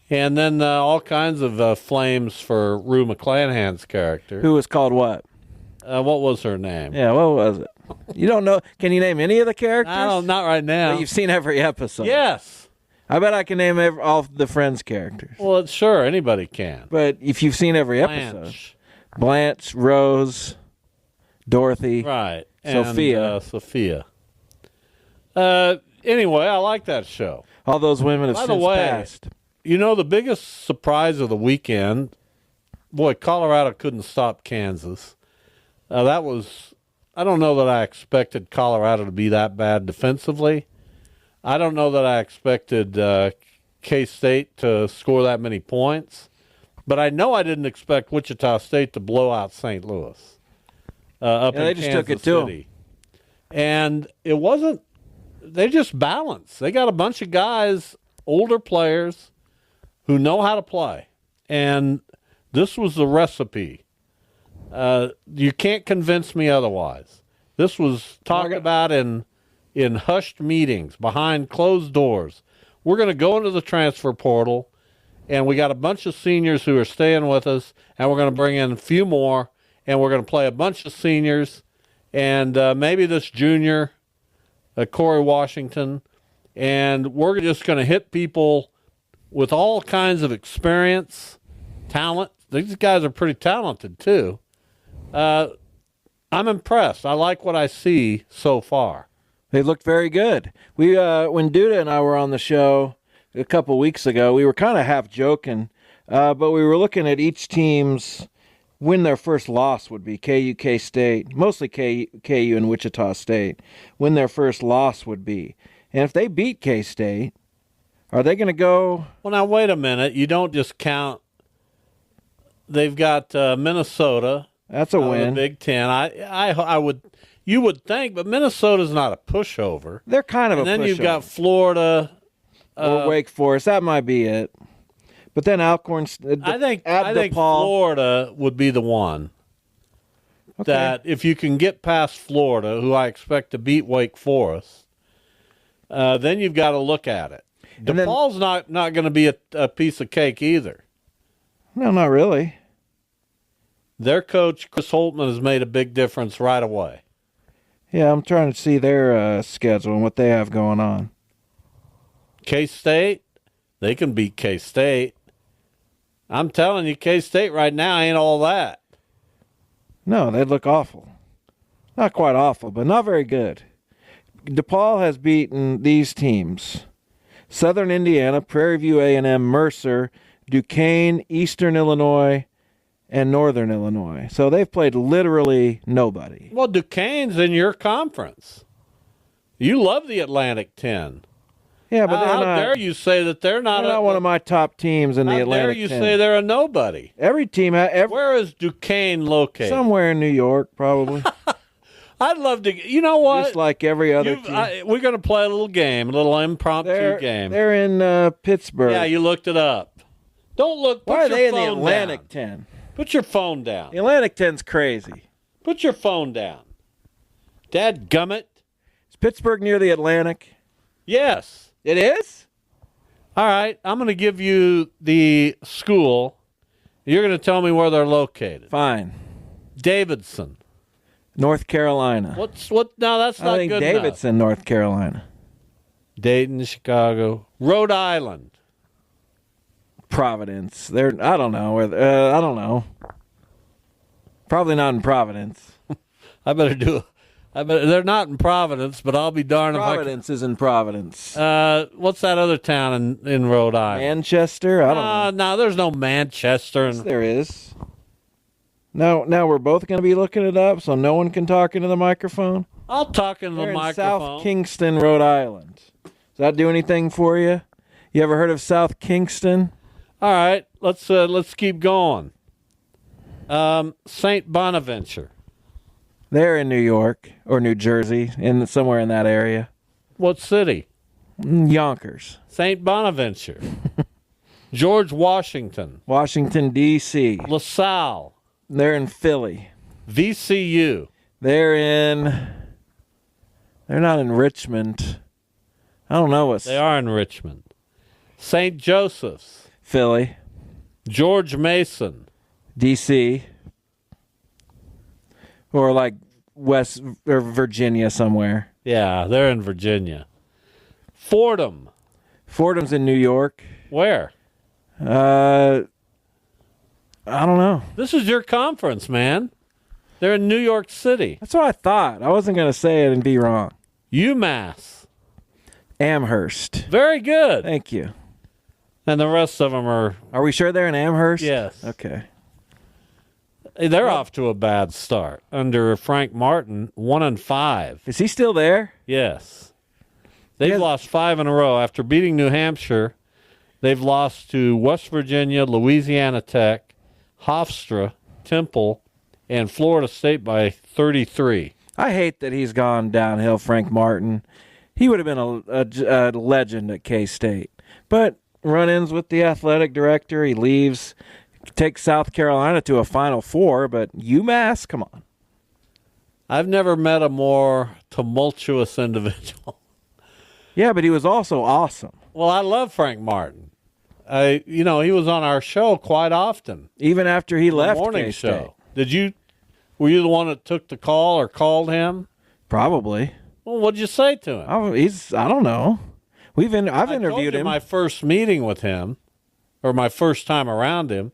And then all kinds of flames for Rue McClanahan's character. Who was called what? What was her name? Yeah, what was it? You don't know? Can you name any of the characters? Not right now. Well, you've seen every episode. Yes. I bet I can name all the Friends characters. Well, sure, anybody can. But if you've seen every episode. Blanche, Rose, Dorothy. Right. Sophia. And, Sophia. Anyway, I like that show. All those women have By since the way, passed. You know, the biggest surprise of the weekend, boy, Colorado couldn't stop Kansas. I don't know that I expected Colorado to be that bad defensively. I don't know that I expected K-State to score that many points. But I know I didn't expect Wichita State to blow out St. Louis up in they just Kansas took it to City. And it wasn't – they just balanced. They got a bunch of guys, older players, who know how to play. And this was the recipe. You can't convince me otherwise. This was talked about in hushed meetings, behind closed doors. We're going to go into the transfer portal, and we got a bunch of seniors who are staying with us, and we're going to bring in a few more, and we're going to play a bunch of seniors, and maybe this junior, Corey Washington, and we're just going to hit people with all kinds of experience, talent. These guys are pretty talented, too. I'm impressed. I like what I see so far. They looked very good. We when Duda and I were on the show a couple weeks ago, we were kind of half joking, but we were looking at each team's when their first loss would be. KU, K-State, mostly KU and Wichita State, when their first loss would be. And if they beat K-State, are they going to go? Well, now, wait a minute. You don't just count. They've got Minnesota. That's a win. The Big Ten. I would. You would think, but Minnesota's not a pushover. They're kind of and a pushover. And then you've got Florida. Or Wake Forest. That might be it. But then Alcorn. I think Florida would be the one. Okay. That if you can get past Florida, who I expect to beat Wake Forest, then you've got to look at it. DePaul's not going to be a piece of cake either. No, not really. Their coach, Chris Holtman, has made a big difference right away. Yeah, I'm trying to see their schedule and what they have going on. K-State, they can beat K-State. I'm telling you, K-State right now ain't all that. No, they look awful. Not quite awful, but not very good. DePaul has beaten these teams: Southern Indiana, Prairie View A&M, Mercer, Duquesne, Eastern Illinois, and Northern Illinois. So they've played literally nobody. Well, Duquesne's in your conference. You love the Atlantic 10. Yeah, but how dare you say that they're not? They're not one of my top teams in the Atlantic 10. How dare you say they're a nobody? Every team. Where is Duquesne located? Somewhere in New York, probably. I'd love to. You know what? Just like every other team. We're going to play a little game, a little impromptu game. They're in Pittsburgh. Yeah, you looked it up. Don't look. Why are they in the Atlantic 10? Put your phone down. The Atlantic 10's crazy. Put your phone down. Dadgummit. Is Pittsburgh near the Atlantic? Yes. It is? All right. I'm going to give you the school. You're going to tell me where they're located. Fine. Davidson. North Carolina. No, that's not good enough. Davidson, North Carolina. Dayton, Chicago. Rhode Island. Providence. I don't know. I don't know. Probably not in Providence. They're not in Providence, but I'll be darned if Providence is in Providence. What's that other town in Rhode Island? Manchester? I don't know. No, there's no Manchester. Yes, there is. Now we're both going to be looking it up, so no one can talk into the microphone? I'll talk into the microphone. South Kingston, Rhode Island. Does that do anything for you? You ever heard of South Kingston? All right, let's keep going. St. Bonaventure. They're in New York or New Jersey, somewhere in that area. What city? Yonkers. St. Bonaventure. George Washington. Washington, D.C. LaSalle. They're in Philly. VCU. They're not in Richmond. I don't know what. They are in Richmond. St. Joseph's. Philly. George Mason. D.C. Or like West or Virginia somewhere. Yeah, they're in Virginia. Fordham. Fordham's in New York. Where? I don't know. This is your conference, man. They're in New York City. That's what I thought. I wasn't going to say it and be wrong. UMass. Amherst. Very good. Thank you. And the rest of them are... Are we sure they're in Amherst? Yes. Okay. They're off to a bad start. Under Frank Martin, 1-5. Is he still there? Yes. They've lost 5 in a row. After beating New Hampshire, they've lost to West Virginia, Louisiana Tech, Hofstra, Temple, and Florida State by 33. I hate that he's gone downhill, Frank Martin. He would have been a legend at K-State. But run-ins with the athletic director, he leaves, takes South Carolina to a Final Four, but UMass, come on. I've never met a more tumultuous individual. Yeah, but he was also awesome. Well, I love Frank Martin. He was on our show quite often. Even after he left morning K-State. show. Were you the one that took the call or called him? Probably. Well, what'd you say to him? I don't know. I've interviewed told you him. My first meeting with him, or my first time around him,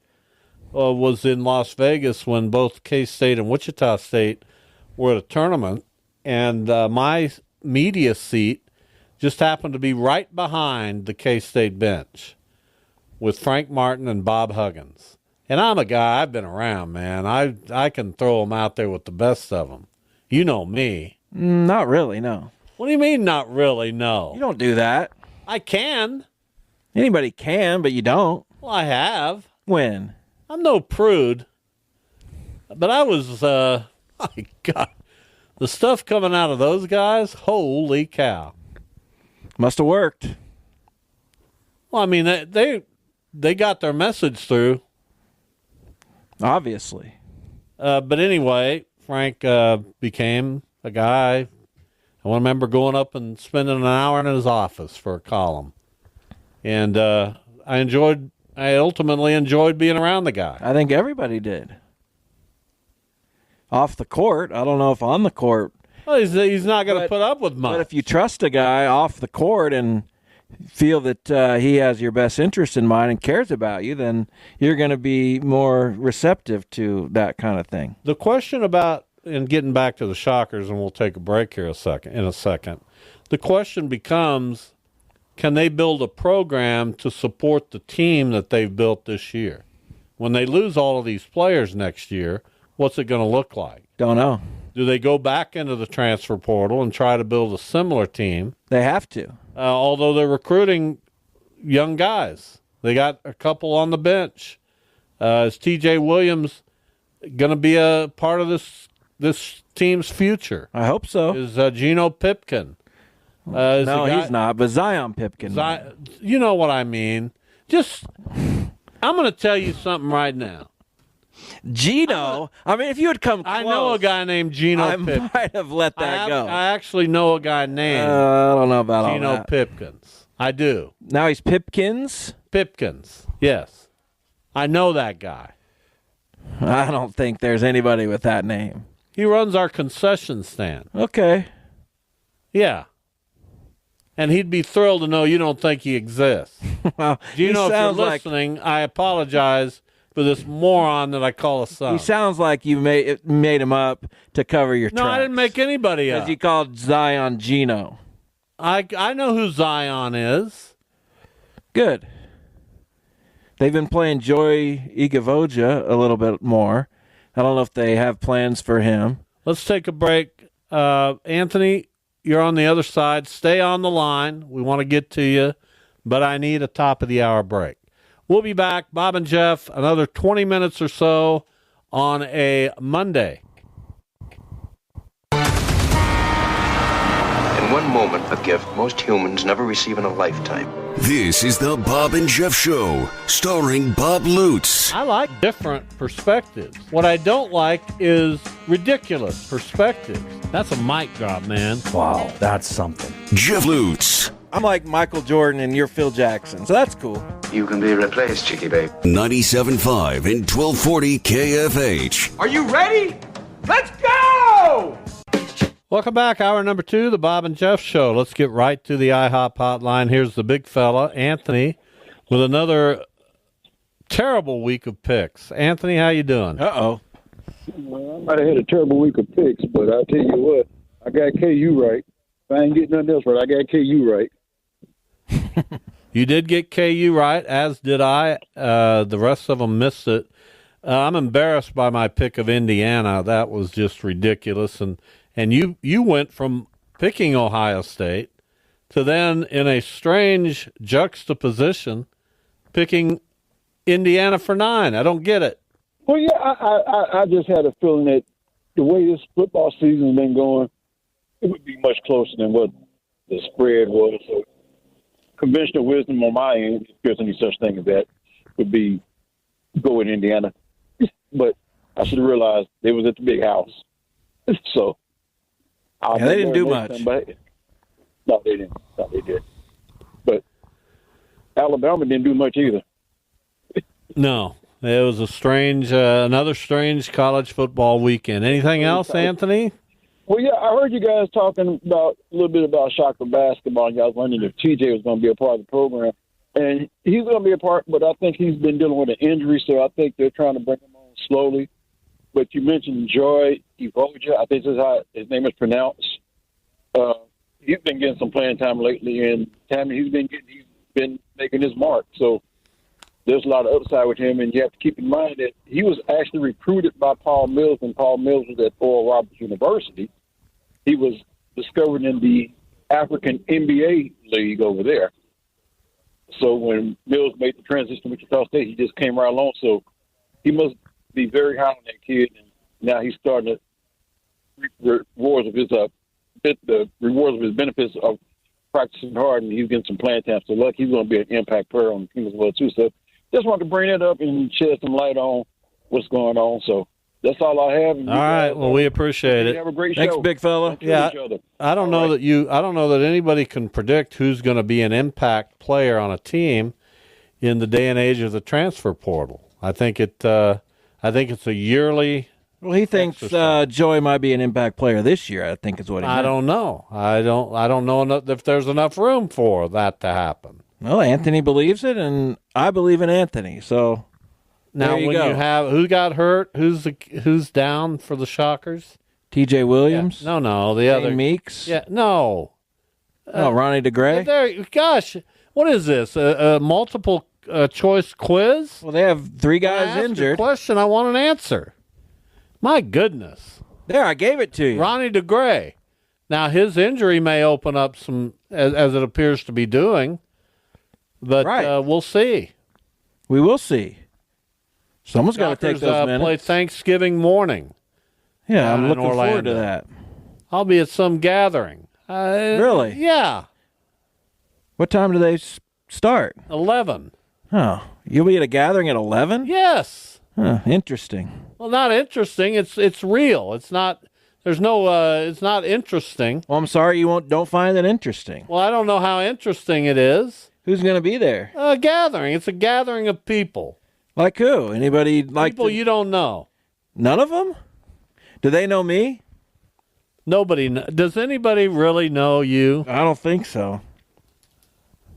was in Las Vegas when both K-State and Wichita State were at a tournament, and my media seat just happened to be right behind the K-State bench with Frank Martin and Bob Huggins. And I'm a guy, I've been around, man. I can throw them out there with the best of them. You know me. Not really, no. What do you mean, not really? No. You don't do that. I can. Anybody can, but you don't. Well, I have. When? I'm no prude. But I was, my God. The stuff coming out of those guys, holy cow. Must have worked. Well, I mean, they got their message through. Obviously. But anyway, Frank became a guy. I remember going up and spending an hour in his office for a column. And I ultimately enjoyed being around the guy. I think everybody did. Off the court, I don't know if on the court. Well, he's not going to put up with much. But if you trust a guy off the court and feel that he has your best interest in mind and cares about you, then you're going to be more receptive to that kind of thing. The question about, and getting back to the Shockers, and we'll take a break here in a second. The question becomes, can they build a program to support the team that they've built this year? When they lose all of these players next year, what's it going to look like? Don't know. Do they go back into the transfer portal and try to build a similar team? They have to. Although they're recruiting young guys. They got a couple on the bench. Is T.J. Williams going to be a part of this team's future? I hope so. Is Geno Pipkin? No, he's not, but Zion Pipkin. You know what I mean. I'm going to tell you something right now. Geno? I mean, if you had come close. I know a guy named Geno Pipkins. I might have let that go. I actually know a guy named I don't know about Geno all that. Pipkins. I do. Now he's Pipkins? Pipkins, yes. I know that guy. I don't think there's anybody with that name. He runs our concession stand. Okay. Yeah. And he'd be thrilled to know you don't think he exists. Well, Geno, if you're listening, I apologize for this moron that I call a son. He sounds like you made him up to cover your tracks. No, I didn't make anybody up. Because you called Zion Geno. I know who Zion is. Good. They've been playing Joy Igavoja a little bit more. I don't know if they have plans for him. Let's take a break. Anthony, you're on the other side. Stay on the line. We want to get to you, but I need a top-of-the-hour break. We'll be back, Bob and Jeff, another 20 minutes or so on a Monday. In one moment, a gift most humans never receive in a lifetime. This is the Bob and Jeff Show, starring Bob Lutz. I like different perspectives. What I don't like is ridiculous perspectives. That's a mic drop, man. Wow, that's something. Jeff Lutz. I'm like Michael Jordan and you're Phil Jackson, so that's cool. You can be replaced, Chicky babe. 97.5 and 1240 KFH. Are you ready? Let's go! Welcome back. Hour number 2, the Bob and Jeff Show. Let's get right to the IHOP hotline. Here's the big fella, Anthony, with another terrible week of picks. Anthony, how you doing? Uh-oh. Well, I might have had a terrible week of picks, but I'll tell you what, I got KU right. If I ain't getting nothing else right, I got KU right. You did get KU right, as did I. The rest of them missed it. I'm embarrassed by my pick of Indiana. That was just ridiculous. And you went from picking Ohio State to then, in a strange juxtaposition, picking Indiana for 9. I don't get it. Well, yeah, I just had a feeling that the way this football season's been going, it would be much closer than what the spread was. So conventional wisdom on my end, if there's any such thing as that, would be go in Indiana. But I should have realized they was at the big house. So they didn't do much. No, they didn't. No, they did. But Alabama didn't do much either. No. It was a strange, another strange college football weekend. Anything else, Anthony? Well, yeah, I heard you guys talking about a little bit about Shocker basketball. And you guys wondering if TJ was going to be a part of the program. And he's going to be a part, but I think he's been dealing with an injury, so I think they're trying to bring him on slowly. But you mentioned Joy Evoja. I think this is how his name is pronounced. He's been getting some playing time lately, and Tammy, he's been making his mark. So there's a lot of upside with him, and you have to keep in mind that he was actually recruited by Paul Mills when Paul Mills was at Oral Roberts University. He was discovered in the African NBA League over there. So when Mills made the transition to Wichita State, he just came right along. So he must be very high on that kid, and now he's starting to reap the rewards of his benefits of practicing hard, and he's getting some playing time. So luck, he's going to be an impact player on the team as well too. So just wanted to bring that up and shed some light on what's going on. So that's all I have. All right. Well, we appreciate it. Have a great Thanks, show. big fella. Yeah. I don't know that anybody can predict who's going to be an impact player on a team in the day and age of the transfer portal. I think it's a yearly. Well, he thinks Joey might be an impact player this year, I think is what he meant. I don't know. I don't know if there's enough room for that to happen. Well, Anthony believes it, and I believe in Anthony. So now, you have who got hurt, who's down for the Shockers? T.J. Williams? Yeah. No, the other Meeks? Yeah, no. Ronnie DeGray? Gosh, what is this? A multiple choice quiz? Well, they have 3 guys injured. Question. I want an answer. My goodness. There, I gave it to you. Ronnie DeGray. Now, his injury may open up some, as it appears to be doing, but we'll see. We will see. Someone's got to take those minutes. Play Thanksgiving morning. Yeah, I'm looking forward to that. I'll be at some gathering. Really? Yeah. What time do they start? 11. Oh, you'll be at a gathering at 11? Yes. Huh, interesting. Well, not interesting. It's real. It's not. There's no. It's not interesting. Well, I'm sorry you don't find it interesting. Well, I don't know how interesting it is. Who's going to be there? A gathering. It's a gathering of people. Like who? Anybody like people you don't know? None of them. Do they know me? Nobody. Does anybody really know you? I don't think so.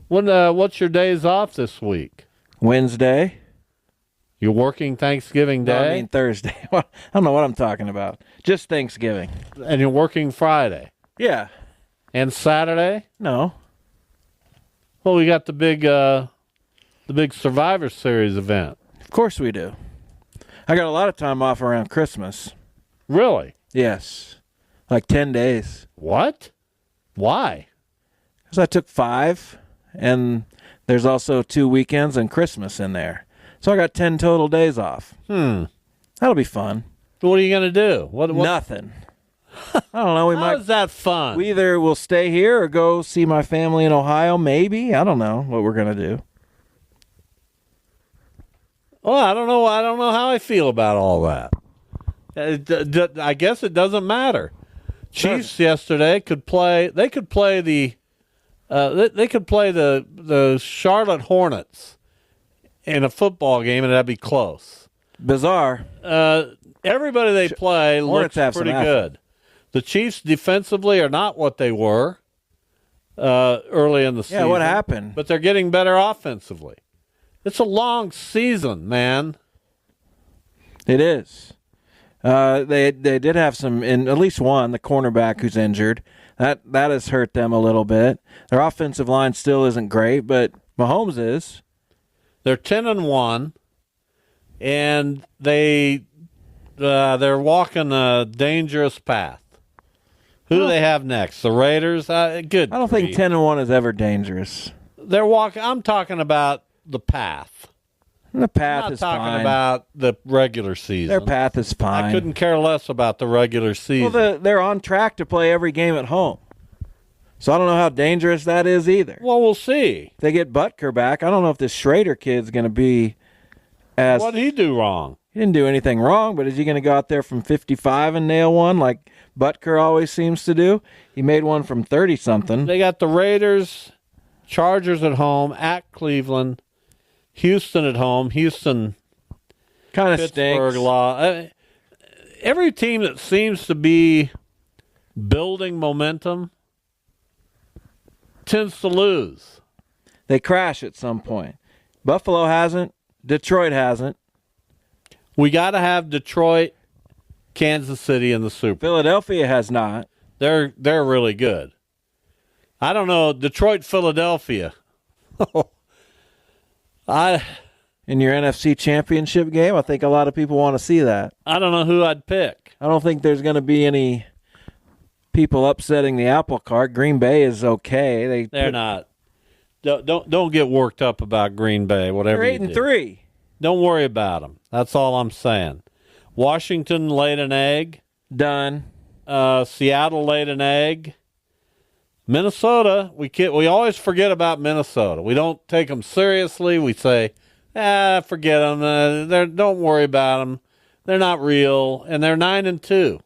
What's your days off this week? Wednesday. You're working Thanksgiving Day? No, I mean Thursday. I don't know what I'm talking about. Just Thanksgiving. And you're working Friday? Yeah. And Saturday? No. Well, we got the big Survivor Series event. Of course we do. I got a lot of time off around Christmas. Really? Yes. Like 10 days. What? Why? Because I took 5, and there's also 2 weekends and Christmas in there. So I got 10 total days off. That'll be fun. What are you going to do? What? Nothing. I don't know. How is that fun? We either will stay here or go see my family in Ohio, maybe. I don't know what we're going to do. Well, I don't know. I don't know how I feel about all that. I guess it doesn't matter. Chiefs yesterday could play. They could play the. They could play the Charlotte Hornets in a football game, and that'd be close. Bizarre. Everybody they play looks pretty good. The Chiefs defensively are not what they were early in the season. Yeah, what happened? But they're getting better offensively. It's a long season, man. It is. They did have some, in at least one, the cornerback who's injured. That has hurt them a little bit. Their offensive line still isn't great, but Mahomes is. They're 10-1, and they're walking a dangerous path. Who do they have next? The Raiders? Good. I don't think 10-1 is ever dangerous. They're walking. I'm talking about the path. The path is fine. I'm fine. talking about the regular season. Their path is fine. I couldn't care less about the regular season. Well, they're on track to play every game at home. So I don't know how dangerous that is either. Well, we'll see. If they get Butker back, I don't know if this Schrader kid's going to be as... What did he do wrong? He didn't do anything wrong, but is he going to go out there from 55 and nail one like Butker always seems to do? He made one from 30-something. They got the Raiders, Chargers at home, at Cleveland, Houston at home. Houston kind of stinks. Every team that seems to be building momentum tends to lose. They crash at some point. Buffalo hasn't. Detroit hasn't. We got to have Detroit, Kansas City in the Super Bowl. Philadelphia has not. They're really good. I don't know, Detroit, Philadelphia. in your NFC Championship game. I think a lot of people want to see that. I don't know who I'd pick. I don't think there's going to be any people upsetting the apple cart. Green Bay is okay. They're not. Don't get worked up about Green Bay. Whatever. They're 8-3. Don't worry about them. That's all I'm saying. Washington laid an egg. Done. Seattle laid an egg. Minnesota, we always forget about Minnesota. We don't take them seriously. We say, forget them. Don't worry about them. They're not real, and they're 9-2.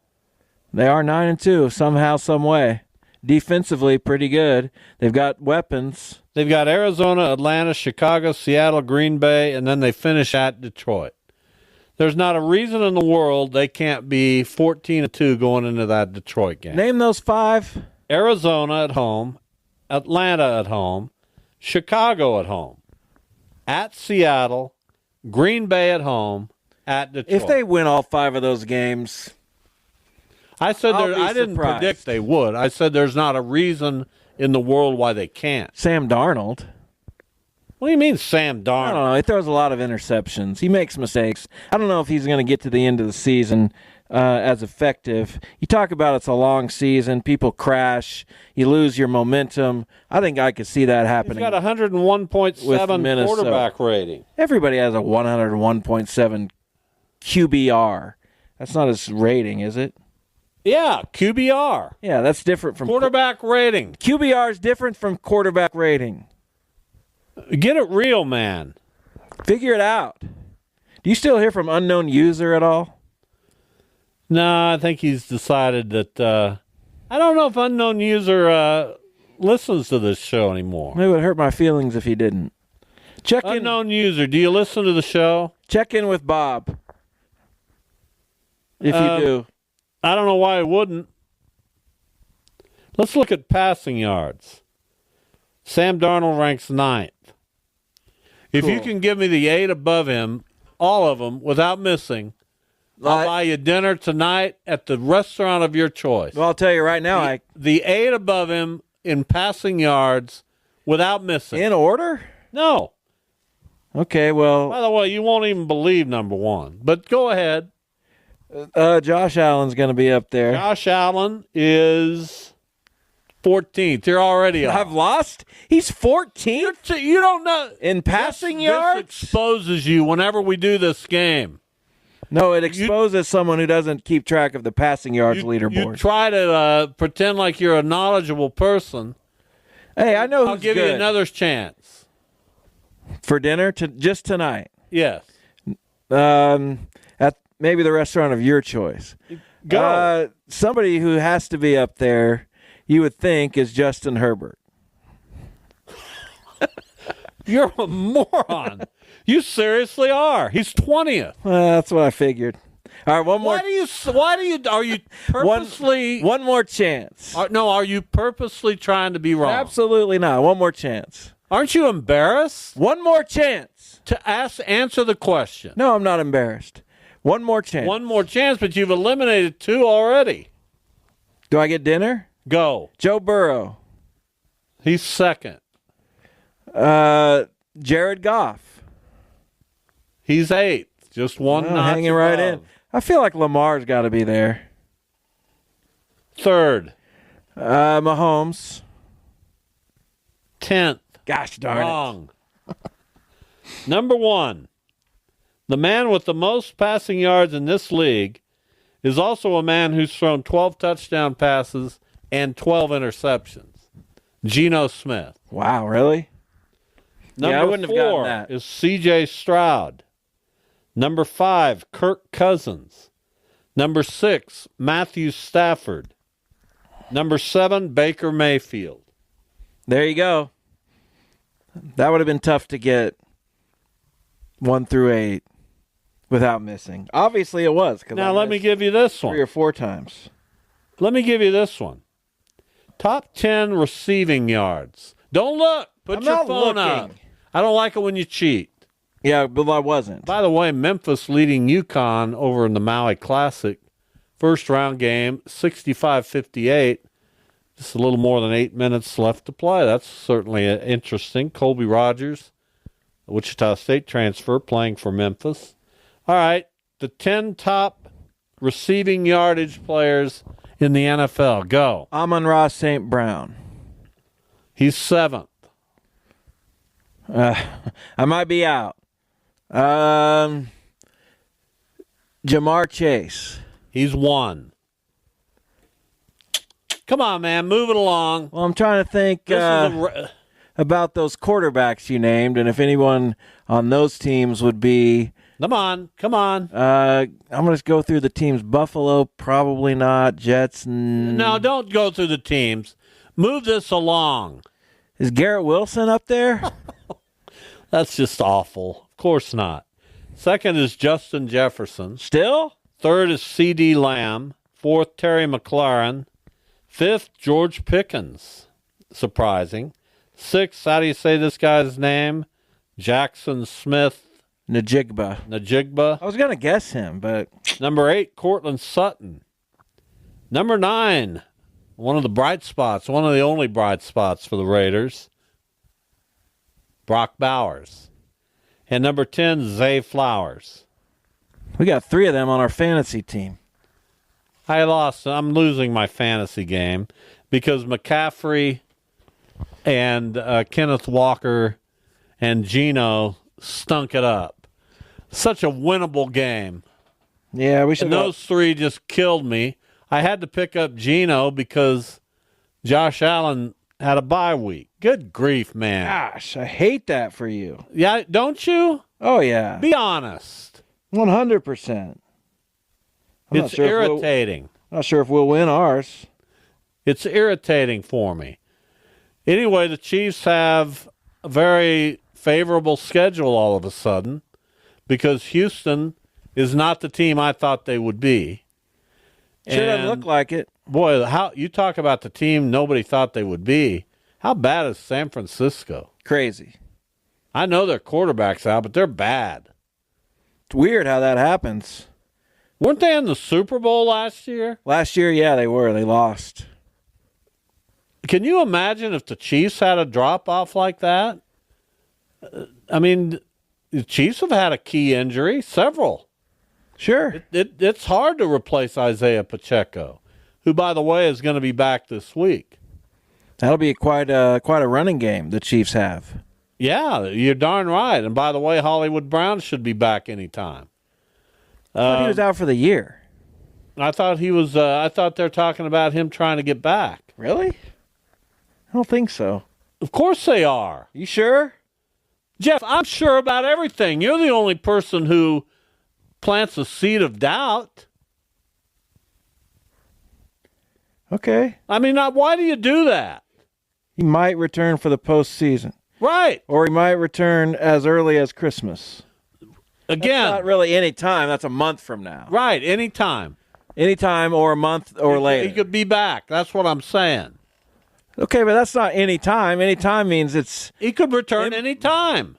They are 9-2 somehow, some way. Defensively, pretty good. They've got weapons. They've got Arizona, Atlanta, Chicago, Seattle, Green Bay, and then they finish at Detroit. There's not a reason in the world they can't be 14-2 going into that Detroit game. Name those 5. Arizona at home, Atlanta at home, Chicago at home, at Seattle, Green Bay at home, at Detroit. If they win all 5 of those games, I didn't predict they would. I said there's not a reason in the world why they can't. Sam Darnold. What do you mean, Sam Darnold? I don't know. He throws a lot of interceptions. He makes mistakes. I don't know if he's going to get to the end of the season as effective. You talk about it's a long season. People crash. You lose your momentum. I think I could see that happening. He's got 101.7 quarterback rating. Everybody has a 101.7 QBR. That's not his rating, is it? Yeah, QBR. Yeah, that's different from quarterback rating. QBR is different from quarterback rating. Get it real, man. Figure it out. Do you still hear from unknown user at all? No, I think he's decided that. I don't know if unknown user listens to this show anymore. It would hurt my feelings if he didn't. Check in. Unknown user, do you listen to the show? Check in with Bob. If you do. I don't know why I wouldn't. Let's look at passing yards. Sam Darnold ranks 9th. If you can give me the 8 above him, all of them, without missing, I'll buy you dinner tonight at the restaurant of your choice. Well, I'll tell you right now. The 8 above him in passing yards without missing. In order? No. Okay, well. By the way, you won't even believe number 1. But go ahead. Josh Allen's going to be up there. Josh Allen is 14th. You're already off. I've lost? He's 14th? You don't know. In passing yards? This exposes you whenever we do this game. No, it exposes someone who doesn't keep track of the passing yards leaderboard. You try to pretend like you're a knowledgeable person. Hey, I know I'll give you another chance. For dinner? Just tonight? Yes. At maybe the restaurant of your choice. Go. Somebody who has to be up there, you would think, is Justin Herbert. You're a moron. You seriously are. He's 20th. That's what I figured. All right, one more. Are you purposely? One more chance. Are you purposely trying to be wrong? Absolutely not. One more chance. Aren't you embarrassed? One more chance. To answer the question. No, I'm not embarrassed. One more chance. One more chance, but you've eliminated 2 already. Do I get dinner? Go. Joe Burrow. He's 2nd. Jared Goff. He's 8th. Just one notch hanging right in. I feel like Lamar's got to be there. 3rd. Mahomes. 10th. Gosh darn Wrong. Number 1. The man with the most passing yards in this league is also a man who's thrown 12 touchdown passes and 12 interceptions. Geno Smith. Wow, really? Number I wouldn't 4 have gotten that. is C.J. Stroud. Number 5, Kirk Cousins. Number 6, Matthew Stafford. Number 7, Baker Mayfield. There you go. That would have been tough to get 1 through 8 without missing. Obviously it was. Now let me give you this one. 3 or 4 times. Let me give you this one. Top 10 receiving yards. Don't look. Put your phone up. I don't like it when you cheat. Yeah, but I wasn't. By the way, Memphis leading UConn over in the Maui Classic. First round game, 65-58. Just a little more than 8 minutes left to play. That's certainly interesting. Colby Rogers Wichita State transfer playing for Memphis. All right, the 10 top receiving yardage players in the NFL. Go. Amon-Ra St. Brown. He's 7th. I might be out. Jamar Chase. He's 1. Come on, man. Move it along. Well, I'm trying to think about those quarterbacks you named, and if anyone on those teams would be... Come on. I'm going to go through the teams. Buffalo, probably not. Jets, No, don't go through the teams. Move this along. Is Garrett Wilson up there? That's just awful. Of course not. 2nd is Justin Jefferson. Still? 3rd is C.D. Lamb. 4th, Terry McLaurin. 5th, George Pickens. Surprising. 6th, how do you say this guy's name? Jackson Smith. Najigba. I was going to guess him, but... Number 8, Cortland Sutton. Number 9, one of the bright spots, one of the only bright spots for the Raiders, Brock Bowers. And number 10, Zay Flowers. We got 3 of them on our fantasy team. I'm losing my fantasy game because McCaffrey and Kenneth Walker and Geno stunk it up. Such a winnable game. Yeah, we should. And those 3 just killed me. I had to pick up Geno because Josh Allen had a bye week. Good grief, man. Gosh, I hate that for you. Yeah, don't you? Oh, yeah. Be honest. 100%. It's irritating. Not sure if we'll win ours. It's irritating for me. Anyway, the Chiefs have a very favorable schedule all of a sudden because Houston is not the team I thought they would be. Sure doesn't look like it. Boy, how you talk about the team nobody thought they would be. How bad is San Francisco? Crazy. I know their quarterback's out, but they're bad. It's weird how that happens. Weren't they in the Super Bowl last year? Last year, yeah, they were. They lost. Can you imagine if the Chiefs had a drop-off like that? I mean, the Chiefs have had a key injury, several. Sure. It's hard to replace Isaiah Pacheco, who, by the way, is going to be back this week. That'll be quite a running game the Chiefs have. Yeah, you're darn right. And by the way, Hollywood Brown should be back anytime. I thought he was out for the year. I thought he was. I thought they're talking about him trying to get back. Really? I don't think so. Of course they are. You sure? Jeff, I'm sure about everything. You're the only person who plants a seed of doubt. Okay. I mean, why do you do that? He might return for the postseason. Right. Or he might return as early as Christmas. Again. That's not really any time. That's a month from now. Right. Anytime. Anytime or a month or later. He could be back. That's what I'm saying. Okay, but that's not any time. Any time means it's... He could return any time.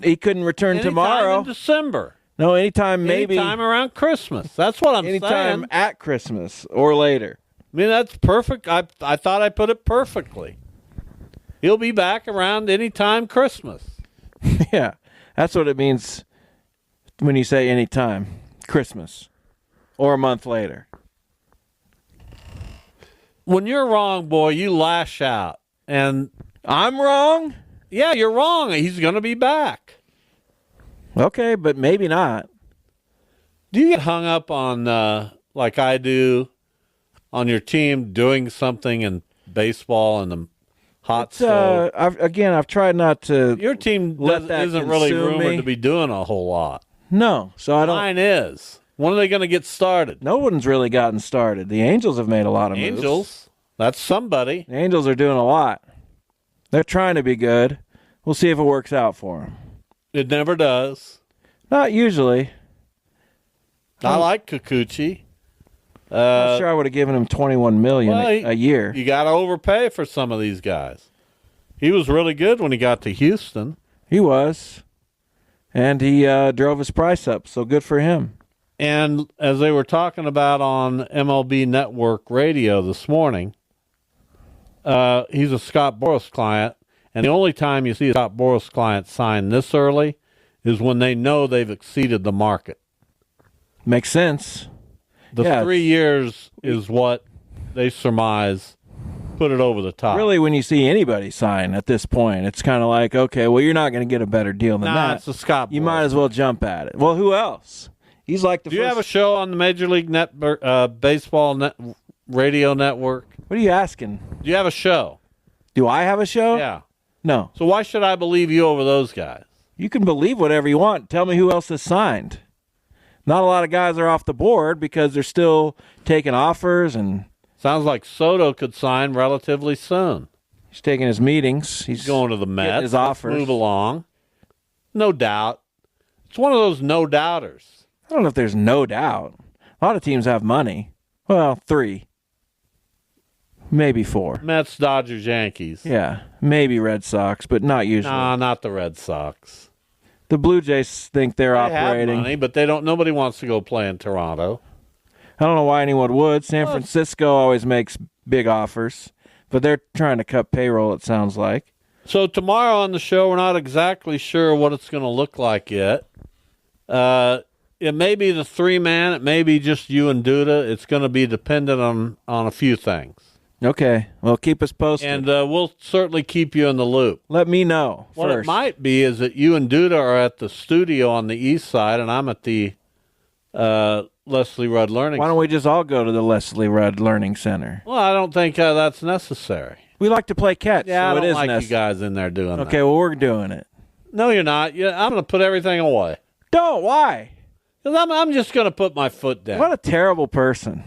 He couldn't return tomorrow. In December. No, anytime maybe... Anytime around Christmas. That's what I'm saying. Anytime at Christmas or later. I mean, that's perfect. I thought I put it perfectly. He'll be back around any time Christmas. Yeah, that's what it means when you say any time. Christmas. Or a month later. When you're wrong, boy, you lash out. And I'm wrong? Yeah, you're wrong. He's going to be back. Okay, but maybe not. Do you get hung up on, like I do, on your team doing something in baseball and the hot stove? I've tried not to. Your team isn't really consume rumored me. to be doing a whole lot. No, so I don't. Mine is. When are they going to get started? No one's really gotten started. The Angels have made a lot of moves. Angels? That's somebody. The Angels are doing a lot. They're trying to be good. We'll see if it works out for them. It never does. Not usually. I like Kikuchi. I'm sure I would have given him $21 million a year. You got to overpay for some of these guys. He was really good when he got to Houston. He was. And he drove his price up, so good for him. And as they were talking about on MLB Network Radio this morning, he's a Scott Boras client, And the only time you see a top Boros client sign this early is when they know they've exceeded the market. Makes sense. The 3 years is what they surmise put it over the top. Really, when you see anybody sign at this point, it's kind of like, okay, well, you're not going to get a better deal than that. It's a Scott You Boras. might as well jump at it. Well, who else? He's like the Do you have a show on the Major League Baseball radio network? What are you asking? Do you have a show? Do I have a show? Yeah. No. So why should I believe you over those guys? You can believe whatever you want. Tell me who else has signed. Not a lot of guys are off the board because they're still taking offers and... Sounds like Soto could sign relatively soon. He's taking his meetings. He's going to the Mets. His offers. Move along. No doubt. It's one of those no-doubters. I don't know if there's no doubt. A lot of teams have money. Well, 3. Maybe 4. Mets, Dodgers, Yankees. Yeah, maybe Red Sox, but not usually. Nah, not the Red Sox. The Blue Jays think they're operating. Have money, but they don't. Nobody wants to go play in Toronto. I don't know why anyone would. San Francisco always makes big offers, but they're trying to cut payroll, it sounds like. So tomorrow on the show, we're not exactly sure what it's going to look like yet. It may be the 3-man. It may be just you and Duda. It's going to be dependent on a few things. Okay. Well, keep us posted. And we'll certainly keep you in the loop. Let me know What first. it might be is that you and Duda are at the studio on the east side, and I'm at the Leslie Rudd Learning Why don't we just all go to the Leslie Rudd Learning Center? Well, I don't think that's necessary. We like to play catch. Yeah, so I don't it is like you guys in there doing that. Okay, well, we're doing it. No, you're not. I'm going to put everything away. Don't. Why? Because I'm just going to put my foot down. What a terrible person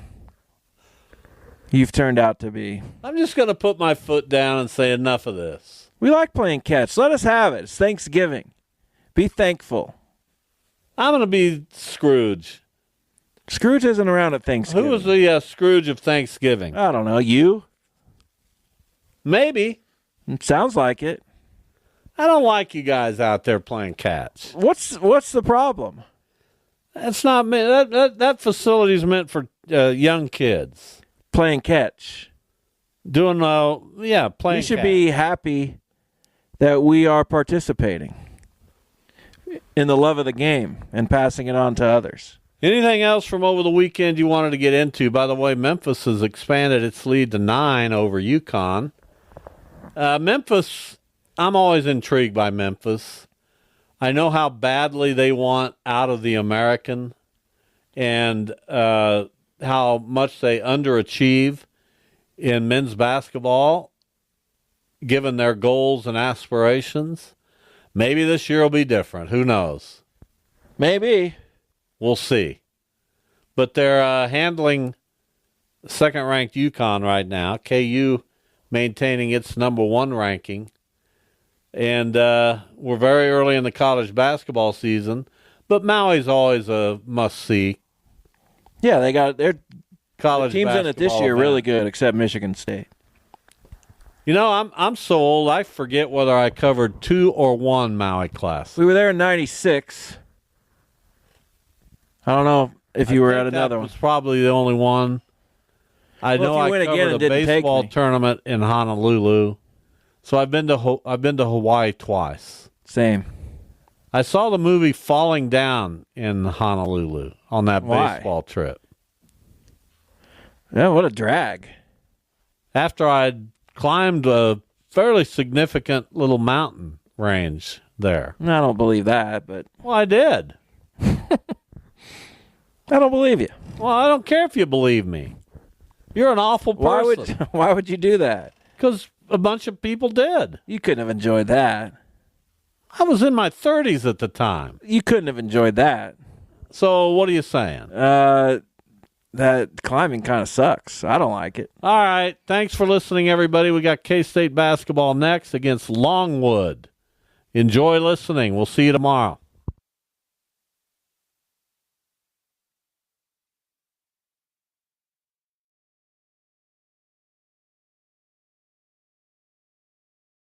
you've turned out to be. I'm just going to put my foot down and say enough of this. We like playing catch. Let us have it. It's Thanksgiving. Be thankful. I'm going to be Scrooge. Scrooge isn't around at Thanksgiving. Who was the Scrooge of Thanksgiving? I don't know. You? Maybe. It sounds like it. I don't like you guys out there playing catch. What's the problem? That's not me. That facility's meant for young kids. Playing catch. Playing You should catch. be happy that we are participating in the love of the game and passing it on to others. Anything else from over the weekend you wanted to get into? By the way, Memphis has expanded its lead to 9 over UConn. Memphis, I'm always intrigued by Memphis. I know how badly they want out of the American and how much they underachieve in men's basketball, given their goals and aspirations. Maybe this year will be different. Who knows? Maybe. We'll see. But they're handling second-ranked UConn right now. KU maintaining its number 1 ranking. And we're very early in the college basketball season. But Maui's always a must-see. Yeah, they got their college teams in it this basketball year event. really good, except Michigan State. You know, I'm so old, I forget whether I covered 2 or 1 Maui class. We were there in '96. I don't know if you were at another one. That was probably the only one. I Well, know if you I went again covered and a didn't take baseball me. tournament in Honolulu. So I've been to Hawaii twice. Same. I saw the movie Falling Down in Honolulu on that Why? baseball trip. Yeah, what a drag. After I'd climbed a fairly significant little mountain range there. I don't believe that, but Well, I did. I don't believe you. Well, I don't care if you believe me. You're an awful person. Why would you do that? Because a bunch of people did. You couldn't have enjoyed that. I was in my 30s at the time. You couldn't have enjoyed that. So what are you saying? That climbing kind of sucks. I don't like it. All right. Thanks for listening, everybody. We got K-State basketball next against Longwood. Enjoy listening. We'll see you tomorrow.